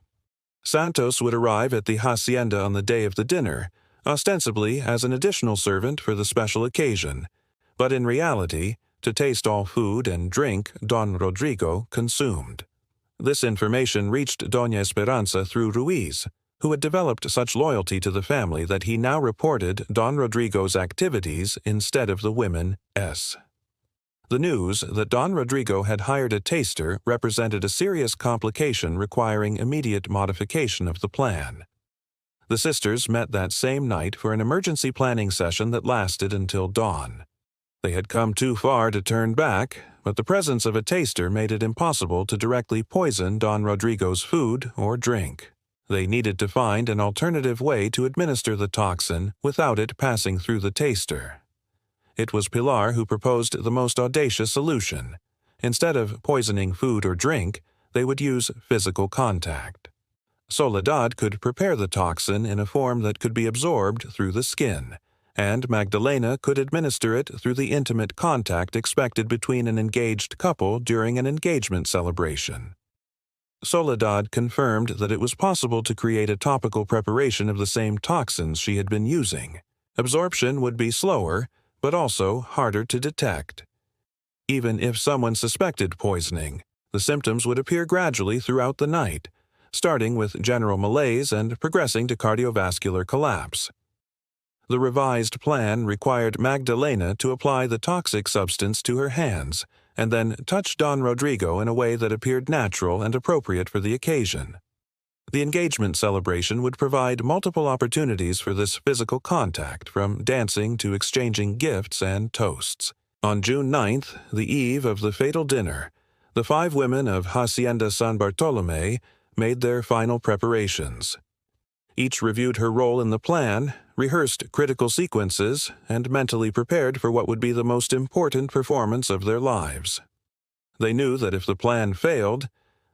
S1: Santos would arrive at the hacienda on the day of the dinner, ostensibly as an additional servant for the special occasion, but in reality, to taste all food and drink Don Rodrigo consumed. This information reached Doña Esperanza through Ruiz, who had developed such loyalty to the family that he now reported Don Rodrigo's activities instead of the women's. The news that Don Rodrigo had hired a taster represented a serious complication requiring immediate modification of the plan. The sisters met that same night for an emergency planning session that lasted until dawn. They had come too far to turn back, but the presence of a taster made it impossible to directly poison Don Rodrigo's food or drink. They needed to find an alternative way to administer the toxin without it passing through the taster. It was Pilar who proposed the most audacious solution. Instead of poisoning food or drink, they would use physical contact. Soledad could prepare the toxin in a form that could be absorbed through the skin, and Magdalena could administer it through the intimate contact expected between an engaged couple during an engagement celebration. Soledad confirmed that it was possible to create a topical preparation of the same toxins she had been using. Absorption would be slower, but also harder to detect. Even if someone suspected poisoning, the symptoms would appear gradually throughout the night, starting with general malaise and progressing to cardiovascular collapse. The revised plan required Magdalena to apply the toxic substance to her hands and then touch Don Rodrigo in a way that appeared natural and appropriate for the occasion. The engagement celebration would provide multiple opportunities for this physical contact, from dancing to exchanging gifts and toasts. On June 9th, the eve of the fatal dinner, the 5 women of Hacienda San Bartolome made their final preparations. Each reviewed her role in the plan, rehearsed critical sequences, and mentally prepared for what would be the most important performance of their lives. They knew that if the plan failed,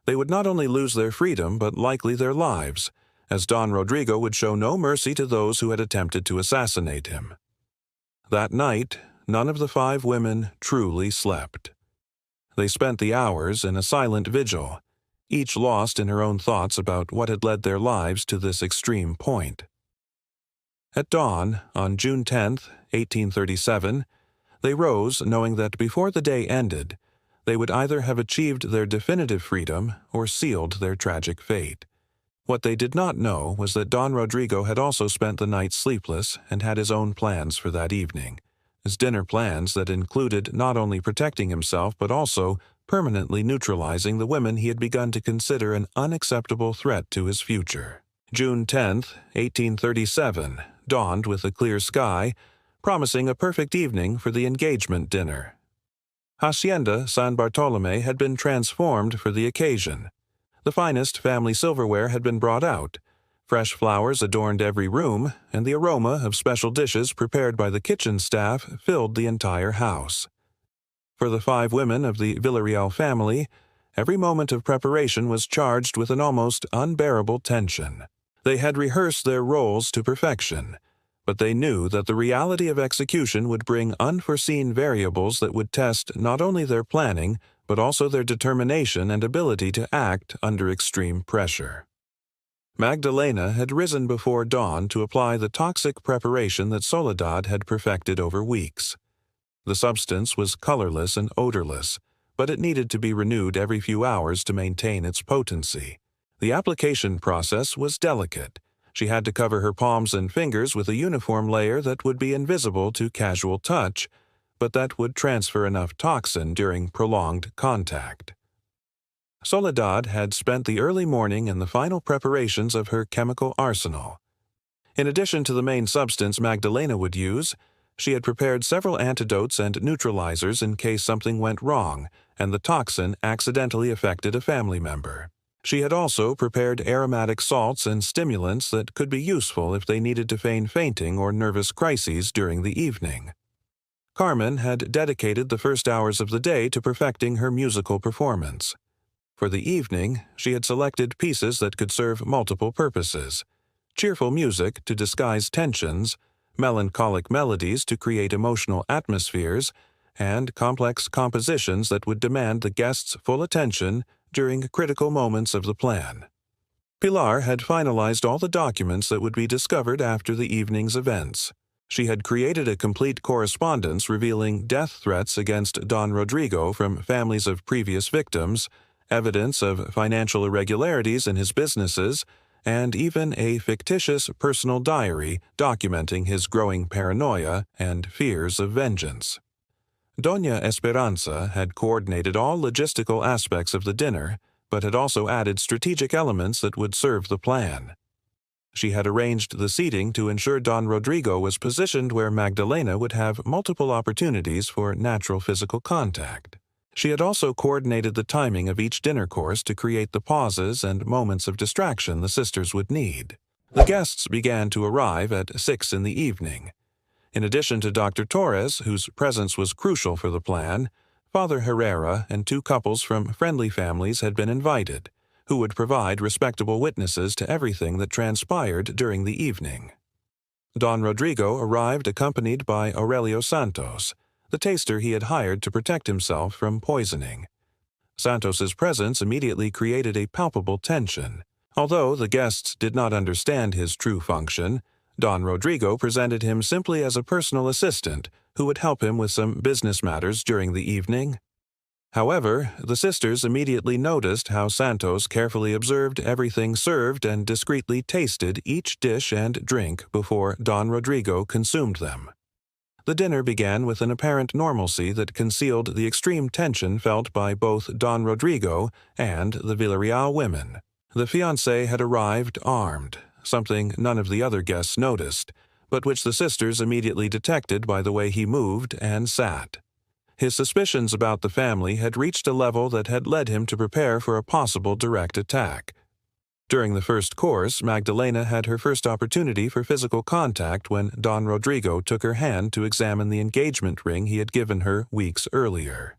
S1: they would not only lose their freedom but likely their lives, as Don Rodrigo would show no mercy to those who had attempted to assassinate him. That night, none of the 5 women truly slept. They spent the hours in a silent vigil, each lost in her own thoughts about what had led their lives to this extreme point. At dawn, on June 10, 1837, they rose knowing that before the day ended, they would either have achieved their definitive freedom or sealed their tragic fate. What they did not know was that Don Rodrigo had also spent the night sleepless and had his own plans for that evening, his dinner plans that included not only protecting himself but also permanently neutralizing the women he had begun to consider an unacceptable threat to his future. June 10, 1837, dawned with a clear sky, promising a perfect evening for the engagement dinner. Hacienda San Bartolome had been transformed for the occasion. The finest family silverware had been brought out. Fresh flowers adorned every room, and the aroma of special dishes prepared by the kitchen staff filled the entire house. For the 5 women of the Villareal family, every moment of preparation was charged with an almost unbearable tension. They had rehearsed their roles to perfection, but they knew that the reality of execution would bring unforeseen variables that would test not only their planning, but also their determination and ability to act under extreme pressure. Magdalena had risen before dawn to apply the toxic preparation that Soledad had perfected over weeks. The substance was colorless and odorless, but it needed to be renewed every few hours to maintain its potency. The application process was delicate, She had to cover her palms and fingers with a uniform layer that would be invisible to casual touch, but that would transfer enough toxin during prolonged contact. Soledad had spent the early morning in the final preparations of her chemical arsenal. In addition to the main substance Magdalena would use, she had prepared several antidotes and neutralizers in case something went wrong and the toxin accidentally affected a family member. She had also prepared aromatic salts and stimulants that could be useful if they needed to feign fainting or nervous crises during the evening. Carmen had dedicated the first hours of the day to perfecting her musical performance. For the evening, she had selected pieces that could serve multiple purposes: cheerful music to disguise tensions, melancholic melodies to create emotional atmospheres, and complex compositions that would demand the guests' full attention during critical moments of the plan. Pilar had finalized all the documents that would be discovered after the evening's events. She had created a complete correspondence revealing death threats against Don Rodrigo from families of previous victims, evidence of financial irregularities in his businesses, and even a fictitious personal diary documenting his growing paranoia and fears of vengeance. Doña Esperanza had coordinated all logistical aspects of the dinner, but had also added strategic elements that would serve the plan. She had arranged the seating to ensure Don Rodrigo was positioned where Magdalena would have multiple opportunities for natural physical contact. She had also coordinated the timing of each dinner course to create the pauses and moments of distraction the sisters would need. The guests began to arrive at 6 in the evening. In addition to Dr. Torres, whose presence was crucial for the plan, Father Herrera and 2 couples from friendly families had been invited, who would provide respectable witnesses to everything that transpired during the evening. Don Rodrigo arrived accompanied by Aurelio Santos, the taster he had hired to protect himself from poisoning. Santos's presence immediately created a palpable tension. Although the guests did not understand his true function, Don Rodrigo presented him simply as a personal assistant who would help him with some business matters during the evening. However, the sisters immediately noticed how Santos carefully observed everything served and discreetly tasted each dish and drink before Don Rodrigo consumed them. The dinner began with an apparent normalcy that concealed the extreme tension felt by both Don Rodrigo and the Villareal women. The fiancé had arrived armed, something none of the other guests noticed, but which the sisters immediately detected by the way he moved and sat. His suspicions about the family had reached a level that had led him to prepare for a possible direct attack. During the first course, Magdalena had her first opportunity for physical contact when Don Rodrigo took her hand to examine the engagement ring he had given her weeks earlier.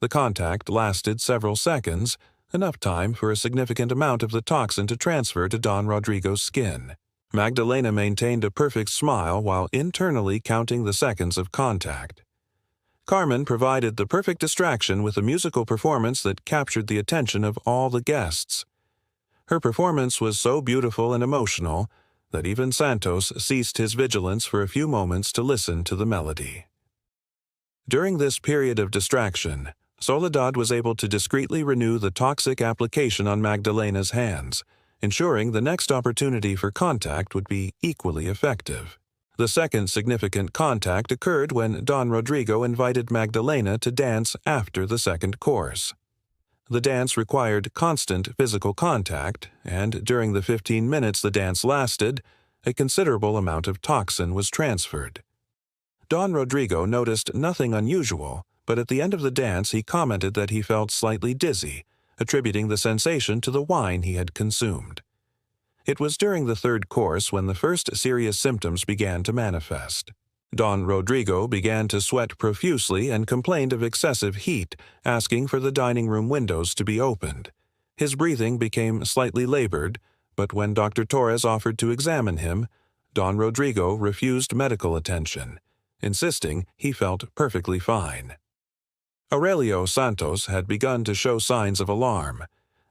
S1: The contact lasted several seconds, enough time for a significant amount of the toxin to transfer to Don Rodrigo's skin. Magdalena maintained a perfect smile while internally counting the seconds of contact. Carmen provided the perfect distraction with a musical performance that captured the attention of all the guests. Her performance was so beautiful and emotional that even Santos ceased his vigilance for a few moments to listen to the melody. During this period of distraction, Soledad was able to discreetly renew the toxic application on Magdalena's hands, ensuring the next opportunity for contact would be equally effective. The second significant contact occurred when Don Rodrigo invited Magdalena to dance after the second course. The dance required constant physical contact, and during the 15 minutes the dance lasted, a considerable amount of toxin was transferred. Don Rodrigo noticed nothing unusual, but at the end of the dance he commented that he felt slightly dizzy, attributing the sensation to the wine he had consumed. It was during the third course when the first serious symptoms began to manifest. Don Rodrigo began to sweat profusely and complained of excessive heat, asking for the dining room windows to be opened. His breathing became slightly labored, but when Dr. Torres offered to examine him, Don Rodrigo refused medical attention, insisting he felt perfectly fine. Aurelio Santos had begun to show signs of alarm.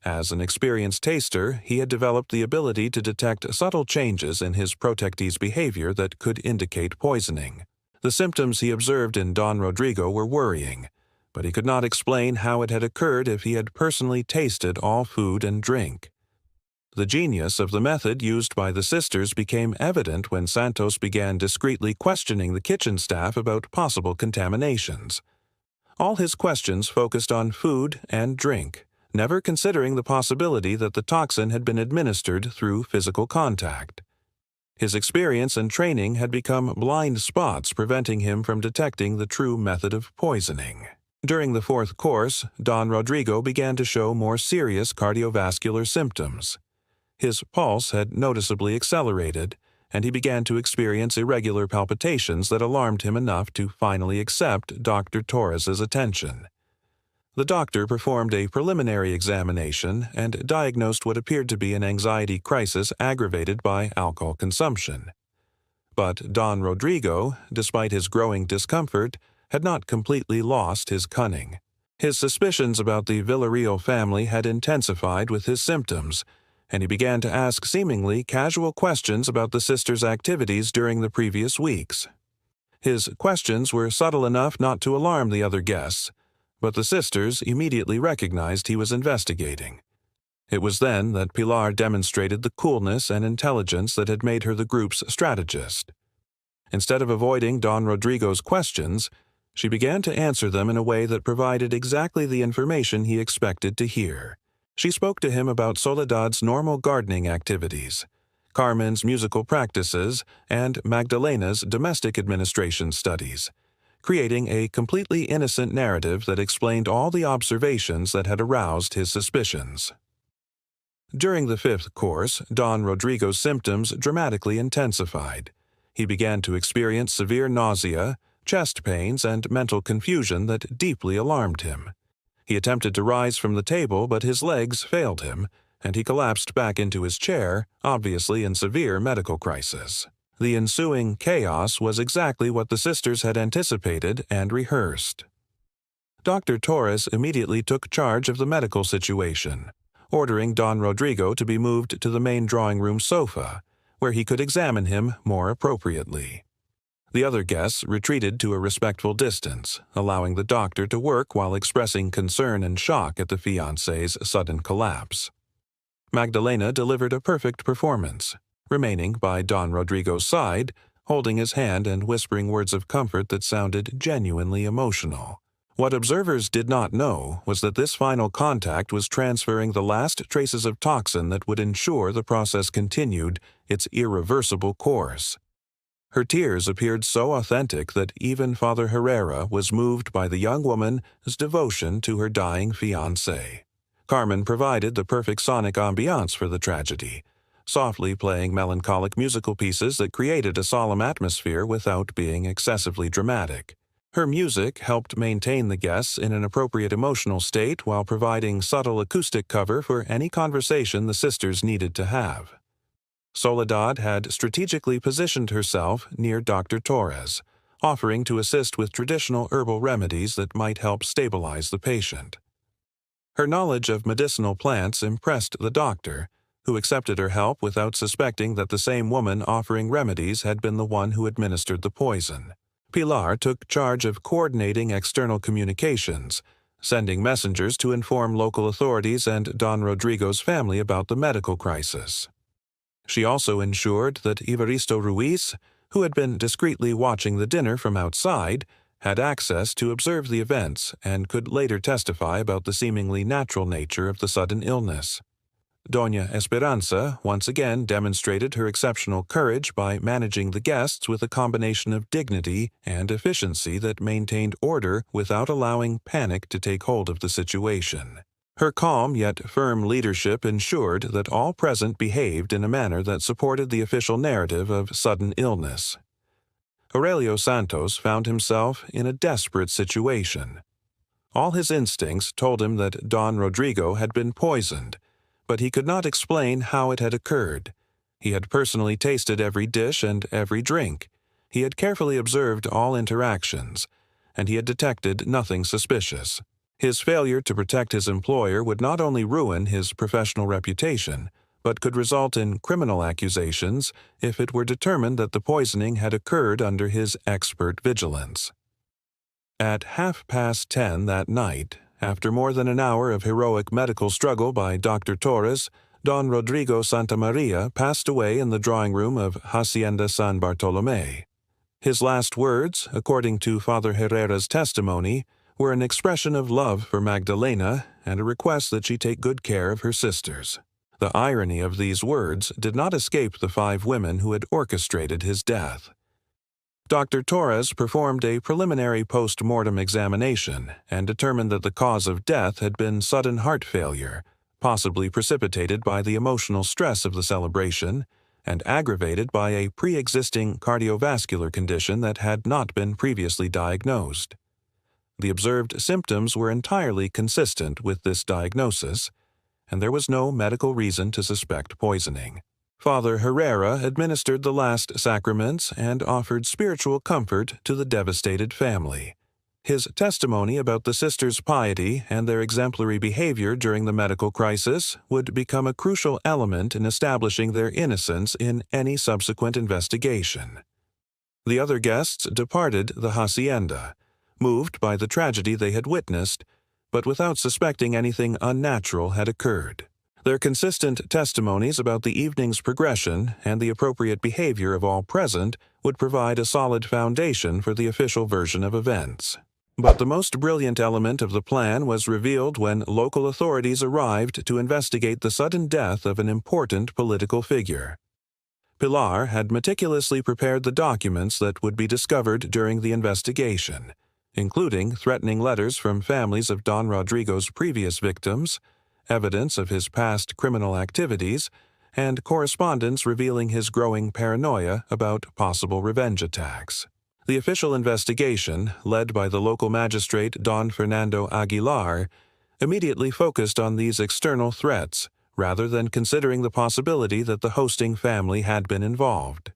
S1: As an experienced taster, he had developed the ability to detect subtle changes in his protectee's behavior that could indicate poisoning. The symptoms he observed in Don Rodrigo were worrying, but he could not explain how it had occurred if he had personally tasted all food and drink. The genius of the method used by the sisters became evident when Santos began discreetly questioning the kitchen staff about possible contaminations. All his questions focused on food and drink, never considering the possibility that the toxin had been administered through physical contact. His experience and training had become blind spots preventing him from detecting the true method of poisoning. During the fourth course, Don Rodrigo began to show more serious cardiovascular symptoms. His pulse had noticeably accelerated, and he began to experience irregular palpitations that alarmed him enough to finally accept Dr. Torres's attention. The doctor performed a preliminary examination and diagnosed what appeared to be an anxiety crisis aggravated by alcohol consumption. But Don Rodrigo, despite his growing discomfort, had not completely lost his cunning. His suspicions about the Villareal family had intensified with his symptoms, and he began to ask seemingly casual questions about the sisters' activities during the previous weeks. His questions were subtle enough not to alarm the other guests, but the sisters immediately recognized he was investigating. It was then that Pilar demonstrated the coolness and intelligence that had made her the group's strategist. Instead of avoiding Don Rodrigo's questions, she began to answer them in a way that provided exactly the information he expected to hear. She spoke to him about Soledad's normal gardening activities, Carmen's musical practices, and Magdalena's domestic administration studies, creating a completely innocent narrative that explained all the observations that had aroused his suspicions. During the fifth course, Don Rodrigo's symptoms dramatically intensified. He began to experience severe nausea, chest pains, and mental confusion that deeply alarmed him. He attempted to rise from the table, but his legs failed him, and he collapsed back into his chair, obviously in severe medical crisis. The ensuing chaos was exactly what the sisters had anticipated and rehearsed. Dr. Torres immediately took charge of the medical situation, ordering Don Rodrigo to be moved to the main drawing room sofa, where he could examine him more appropriately. The other guests retreated to a respectful distance, allowing the doctor to work while expressing concern and shock at the fiancé's sudden collapse. Magdalena delivered a perfect performance, remaining by Don Rodrigo's side, holding his hand and whispering words of comfort that sounded genuinely emotional. What observers did not know was that this final contact was transferring the last traces of toxin that would ensure the process continued its irreversible course. Her tears appeared so authentic that even Father Herrera was moved by the young woman's devotion to her dying fiancé. Carmen provided the perfect sonic ambiance for the tragedy, softly playing melancholic musical pieces that created a solemn atmosphere without being excessively dramatic. Her music helped maintain the guests in an appropriate emotional state while providing subtle acoustic cover for any conversation the sisters needed to have. Soledad had strategically positioned herself near Dr. Torres, offering to assist with traditional herbal remedies that might help stabilize the patient. Her knowledge of medicinal plants impressed the doctor, who accepted her help without suspecting that the same woman offering remedies had been the one who administered the poison. Pilar took charge of coordinating external communications, sending messengers to inform local authorities and Don Rodrigo's family about the medical crisis. She also ensured that Evaristo Ruiz, who had been discreetly watching the dinner from outside, had access to observe the events and could later testify about the seemingly natural nature of the sudden illness. Doña Esperanza once again demonstrated her exceptional courage by managing the guests with a combination of dignity and efficiency that maintained order without allowing panic to take hold of the situation. Her calm yet firm leadership ensured that all present behaved in a manner that supported the official narrative of sudden illness. Aurelio Santos found himself in a desperate situation. All his instincts told him that Don Rodrigo had been poisoned, but he could not explain how it had occurred. He had personally tasted every dish and every drink. He had carefully observed all interactions, and he had detected nothing suspicious. His failure to protect his employer would not only ruin his professional reputation, but could result in criminal accusations if it were determined that the poisoning had occurred under his expert vigilance. At 10:30 that night, after more than an hour of heroic medical struggle by Dr. Torres, Don Rodrigo Santamaria passed away in the drawing room of Hacienda San Bartolome. His last words, according to Father Herrera's testimony, were an expression of love for Magdalena and a request that she take good care of her sisters. The irony of these words did not escape the 5 women who had orchestrated his death. Dr. Torres performed a preliminary post-mortem examination and determined that the cause of death had been sudden heart failure, possibly precipitated by the emotional stress of the celebration and aggravated by a pre-existing cardiovascular condition that had not been previously diagnosed. The observed symptoms were entirely consistent with this diagnosis, and there was no medical reason to suspect poisoning. Father Herrera administered the last sacraments and offered spiritual comfort to the devastated family. His testimony about the sisters' piety and their exemplary behavior during the medical crisis would become a crucial element in establishing their innocence in any subsequent investigation. The other guests departed the hacienda, moved by the tragedy they had witnessed, but without suspecting anything unnatural had occurred. Their consistent testimonies about the evening's progression and the appropriate behavior of all present would provide a solid foundation for the official version of events. But the most brilliant element of the plan was revealed when local authorities arrived to investigate the sudden death of an important political figure. Pilar had meticulously prepared the documents that would be discovered during the investigation, including threatening letters from families of Don Rodrigo's previous victims, evidence of his past criminal activities, and correspondence revealing his growing paranoia about possible revenge attacks. The official investigation, led by the local magistrate Don Fernando Aguilar, immediately focused on these external threats, rather than considering the possibility that the hosting family had been involved.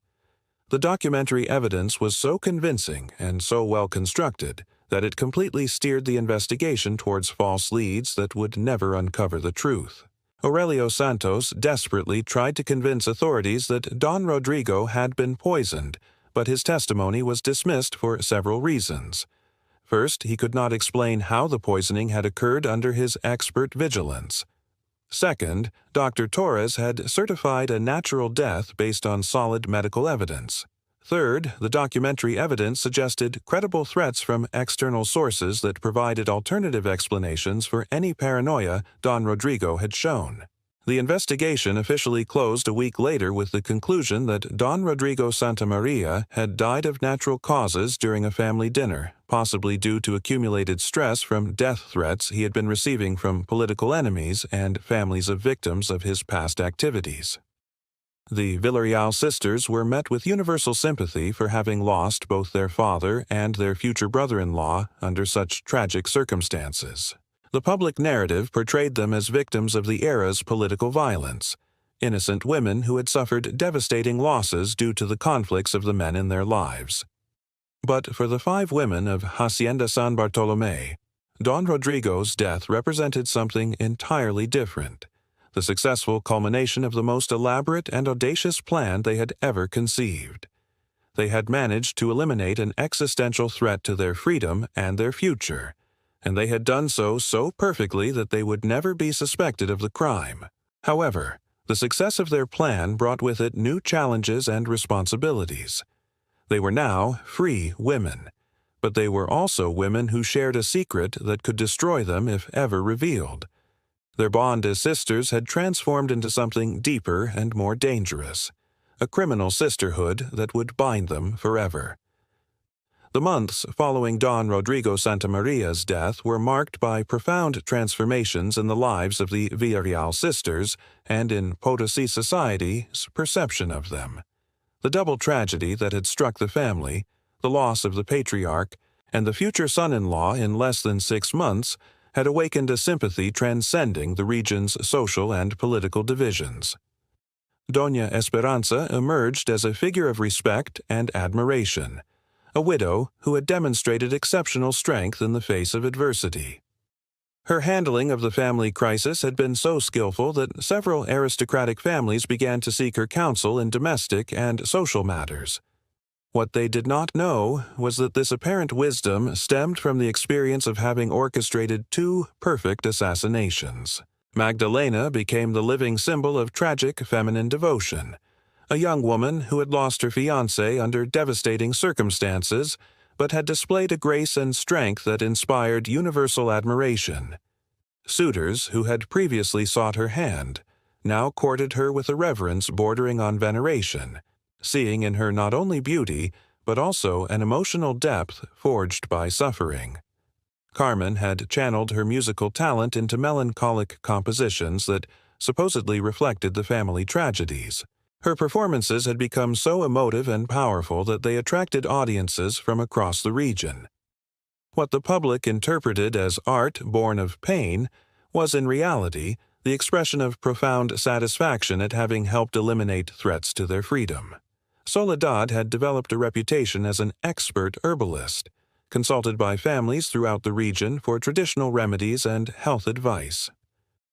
S1: The documentary evidence was so convincing and so well constructed that it completely steered the investigation towards false leads that would never uncover the truth. Aurelio Santos desperately tried to convince authorities that Don Rodrigo had been poisoned, but his testimony was dismissed for several reasons. First, he could not explain how the poisoning had occurred under his expert vigilance. Second, Dr. Torres had certified a natural death based on solid medical evidence. Third, the documentary evidence suggested credible threats from external sources that provided alternative explanations for any paranoia Don Rodrigo had shown. The investigation officially closed a week later with the conclusion that Don Rodrigo Santamaria had died of natural causes during a family dinner, possibly due to accumulated stress from death threats he had been receiving from political enemies and families of victims of his past activities. The Villareal Sisters were met with universal sympathy for having lost both their father and their future brother-in-law under such tragic circumstances. The public narrative portrayed them as victims of the era's political violence, innocent women who had suffered devastating losses due to the conflicts of the men in their lives. But for the 5 women of Hacienda San Bartolome, Don Rodrigo's death represented something entirely different, the successful culmination of the most elaborate and audacious plan they had ever conceived. They had managed to eliminate an existential threat to their freedom and their future, and they had done so perfectly that they would never be suspected of the crime. However, the success of their plan brought with it new challenges and responsibilities. They were now free women, but they were also women who shared a secret that could destroy them if ever revealed. Their bond as sisters had transformed into something deeper and more dangerous, a criminal sisterhood that would bind them forever. The months following Don Rodrigo Santamaria's death were marked by profound transformations in the lives of the Villareal Sisters and in Potosi society's perception of them. The double tragedy that had struck the family, the loss of the patriarch, and the future son-in-law in less than 6 months had awakened a sympathy transcending the region's social and political divisions. Doña Esperanza emerged as a figure of respect and admiration, a widow who had demonstrated exceptional strength in the face of adversity. Her handling of the family crisis had been so skillful that several aristocratic families began to seek her counsel in domestic and social matters. What they did not know was that this apparent wisdom stemmed from the experience of having orchestrated 2 perfect assassinations. Magdalena became the living symbol of tragic feminine devotion, a young woman who had lost her fiancé under devastating circumstances, but had displayed a grace and strength that inspired universal admiration. Suitors who had previously sought her hand now courted her with a reverence bordering on veneration, seeing in her not only beauty, but also an emotional depth forged by suffering. Carmen had channeled her musical talent into melancholic compositions that supposedly reflected the family tragedies. Her performances had become so emotive and powerful that they attracted audiences from across the region. What the public interpreted as art born of pain was in reality the expression of profound satisfaction at having helped eliminate threats to their freedom. Soledad had developed a reputation as an expert herbalist, consulted by families throughout the region for traditional remedies and health advice.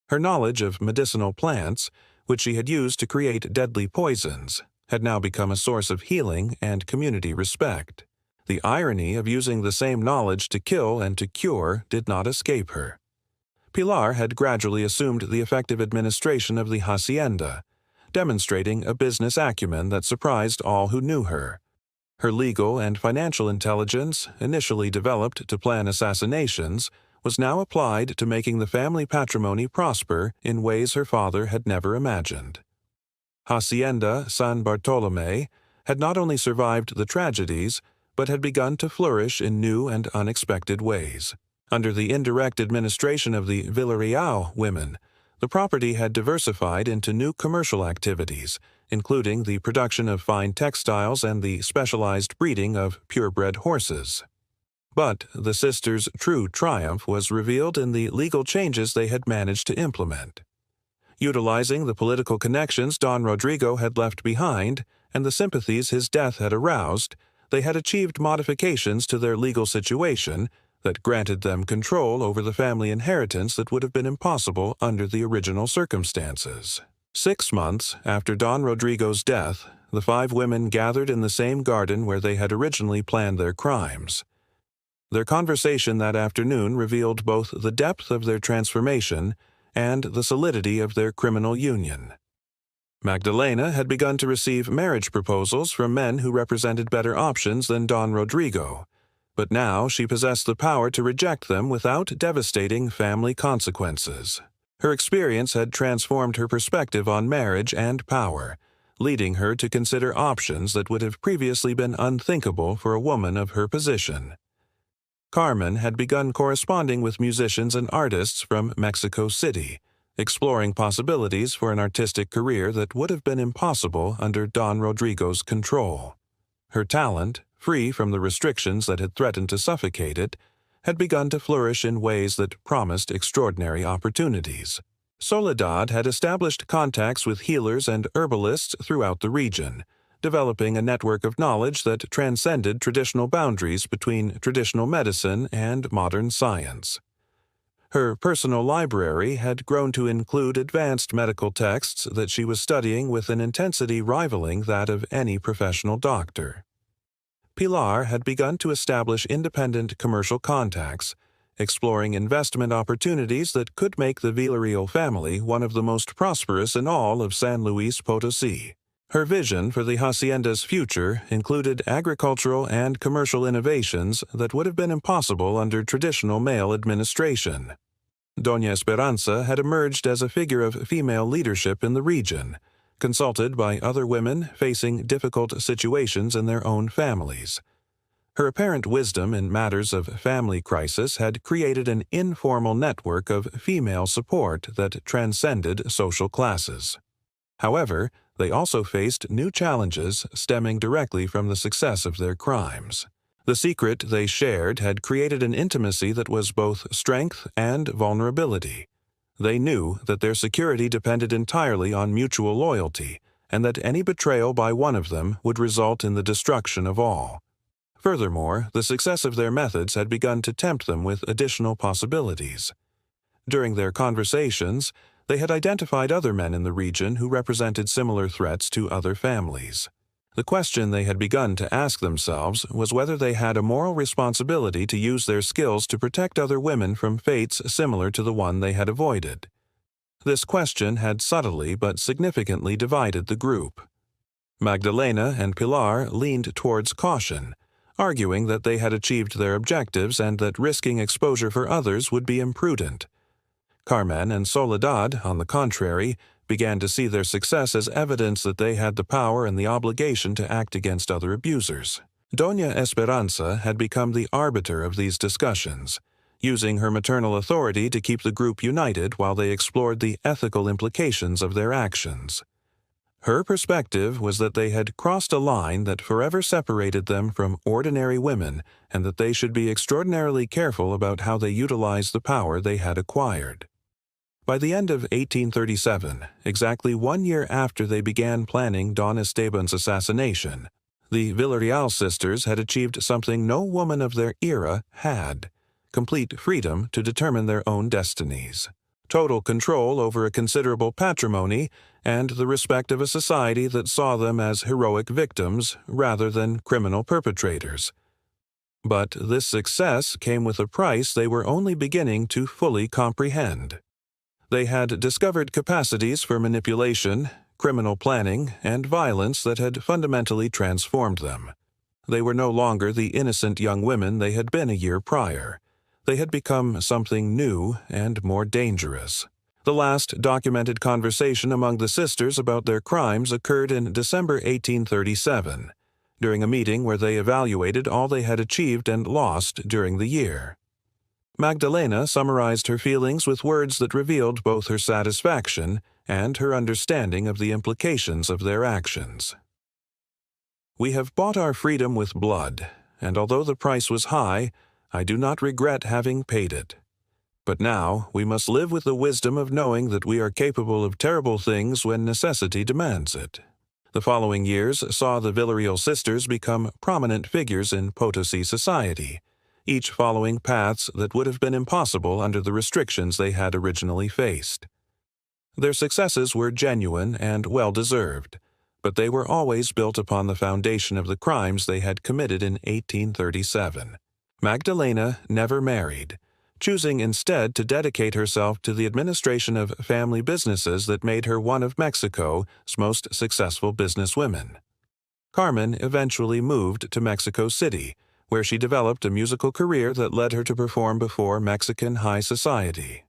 S1: Her knowledge of medicinal plants, which she had used to create deadly poisons, had now become a source of healing and community respect. The irony of using the same knowledge to kill and to cure did not escape her. Pilar had gradually assumed the effective administration of the Hacienda, demonstrating a business acumen that surprised all who knew her. Her legal and financial intelligence, initially developed to plan assassinations, was now applied to making the family patrimony prosper in ways her father had never imagined. Hacienda San Bartolomé had not only survived the tragedies, but had begun to flourish in new and unexpected ways. Under the indirect administration of the Villareal women, the property had diversified into new commercial activities, including the production of fine textiles and the specialized breeding of purebred horses. But the sisters' true triumph was revealed in the legal changes they had managed to implement. Utilizing the political connections Don Rodrigo had left behind and the sympathies his death had aroused, they had achieved modifications to their legal situation that granted them control over the family inheritance that would have been impossible under the original circumstances. 6 months after Don Rodrigo's death, the 5 women gathered in the same garden where they had originally planned their crimes. Their conversation that afternoon revealed both the depth of their transformation and the solidity of their criminal union. Magdalena had begun to receive marriage proposals from men who represented better options than Don Rodrigo, but now she possessed the power to reject them without devastating family consequences. Her experience had transformed her perspective on marriage and power, leading her to consider options that would have previously been unthinkable for a woman of her position. Carmen had begun corresponding with musicians and artists from Mexico City, exploring possibilities for an artistic career that would have been impossible under Don Rodrigo's control. Her talent, free from the restrictions that had threatened to suffocate it, had begun to flourish in ways that promised extraordinary opportunities. Soledad had established contacts with healers and herbalists throughout the region, developing a network of knowledge that transcended traditional boundaries between traditional medicine and modern science. Her personal library had grown to include advanced medical texts that she was studying with an intensity rivaling that of any professional doctor. Pilar had begun to establish independent commercial contacts, exploring investment opportunities that could make the Villareal family one of the most prosperous in all of San Luis Potosí. Her vision for the Hacienda's future included agricultural and commercial innovations that would have been impossible under traditional male administration. Doña Esperanza had emerged as a figure of female leadership in the region, consulted by other women facing difficult situations in their own families. Her apparent wisdom in matters of family crisis had created an informal network of female support that transcended social classes. However, they also faced new challenges stemming directly from the success of their crimes. The secret they shared had created an intimacy that was both strength and vulnerability. They knew that their security depended entirely on mutual loyalty, and that any betrayal by one of them would result in the destruction of all. Furthermore, the success of their methods had begun to tempt them with additional possibilities. During their conversations, they had identified other men in the region who represented similar threats to other families. The question they had begun to ask themselves was whether they had a moral responsibility to use their skills to protect other women from fates similar to the one they had avoided. This question had subtly but significantly divided the group. Magdalena and Pilar leaned towards caution, arguing that they had achieved their objectives and that risking exposure for others would be imprudent. Carmen and Soledad, on the contrary, began to see their success as evidence that they had the power and the obligation to act against other abusers. Doña Esperanza had become the arbiter of these discussions, using her maternal authority to keep the group united while they explored the ethical implications of their actions. Her perspective was that they had crossed a line that forever separated them from ordinary women and that they should be extraordinarily careful about how they utilized the power they had acquired. By the end of 1837, exactly 1 year after they began planning Don Esteban's assassination, the Villareal Sisters had achieved something no woman of their era had: complete freedom to determine their own destinies, total control over a considerable patrimony, and the respect of a society that saw them as heroic victims rather than criminal perpetrators. But this success came with a price they were only beginning to fully comprehend. They had discovered capacities for manipulation, criminal planning, and violence that had fundamentally transformed them. They were no longer the innocent young women they had been a year prior. They had become something new and more dangerous. The last documented conversation among the sisters about their crimes occurred in December 1837, during a meeting where they evaluated all they had achieved and lost during the year. Magdalena summarized her feelings with words that revealed both her satisfaction and her understanding of the implications of their actions. "We have bought our freedom with blood, and although the price was high, I do not regret having paid it. But now we must live with the wisdom of knowing that we are capable of terrible things when necessity demands it." The following years saw the Villareal Sisters become prominent figures in Potosi society, each following paths that would have been impossible under the restrictions they had originally faced. Their successes were genuine and well-deserved, but they were always built upon the foundation of the crimes they had committed in 1837. Magdalena never married, choosing instead to dedicate herself to the administration of family businesses that made her one of Mexico's most successful businesswomen. Carmen eventually moved to Mexico City, where she developed a musical career that led her to perform before Mexican high society.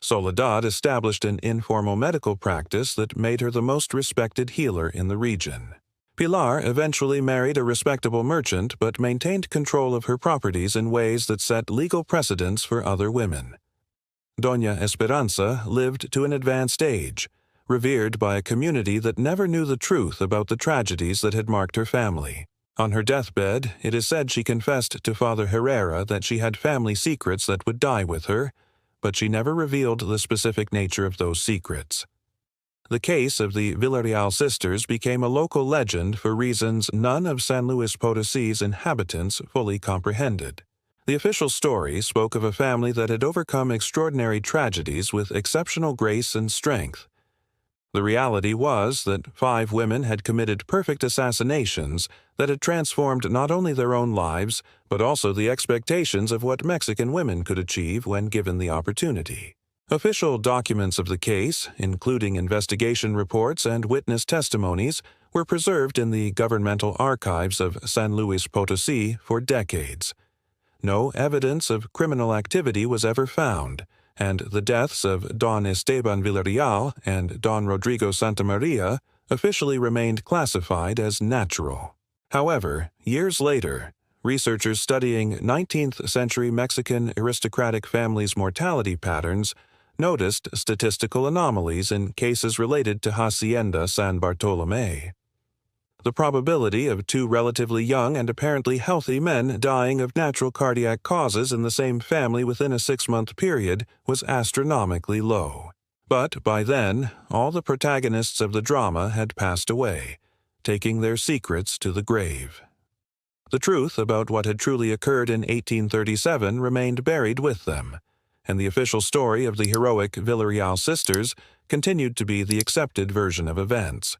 S1: Soledad established an informal medical practice that made her the most respected healer in the region. Pilar eventually married a respectable merchant but maintained control of her properties in ways that set legal precedents for other women. Doña Esperanza lived to an advanced age, revered by a community that never knew the truth about the tragedies that had marked her family. On her deathbed, it is said she confessed to Father Herrera that she had family secrets that would die with her, but she never revealed the specific nature of those secrets. The case of the Villareal Sisters became a local legend for reasons none of San Luis Potosí's inhabitants fully comprehended. The official story spoke of a family that had overcome extraordinary tragedies with exceptional grace and strength. The reality was that 5 women had committed perfect assassinations that had transformed not only their own lives, but also the expectations of what Mexican women could achieve when given the opportunity. Official documents of the case, including investigation reports and witness testimonies, were preserved in the governmental archives of San Luis Potosí for decades. No evidence of criminal activity was ever found, and the deaths of Don Esteban Villareal and Don Rodrigo Santamaria officially remained classified as natural. However, years later, researchers studying 19th-century Mexican aristocratic families' mortality patterns noticed statistical anomalies in cases related to Hacienda San Bartolomé. The probability of 2 relatively young and apparently healthy men dying of natural cardiac causes in the same family within a 6-month period was astronomically low. But by then, all the protagonists of the drama had passed away, taking their secrets to the grave. The truth about what had truly occurred in 1837 remained buried with them, and the official story of the heroic Villareal Sisters continued to be the accepted version of events.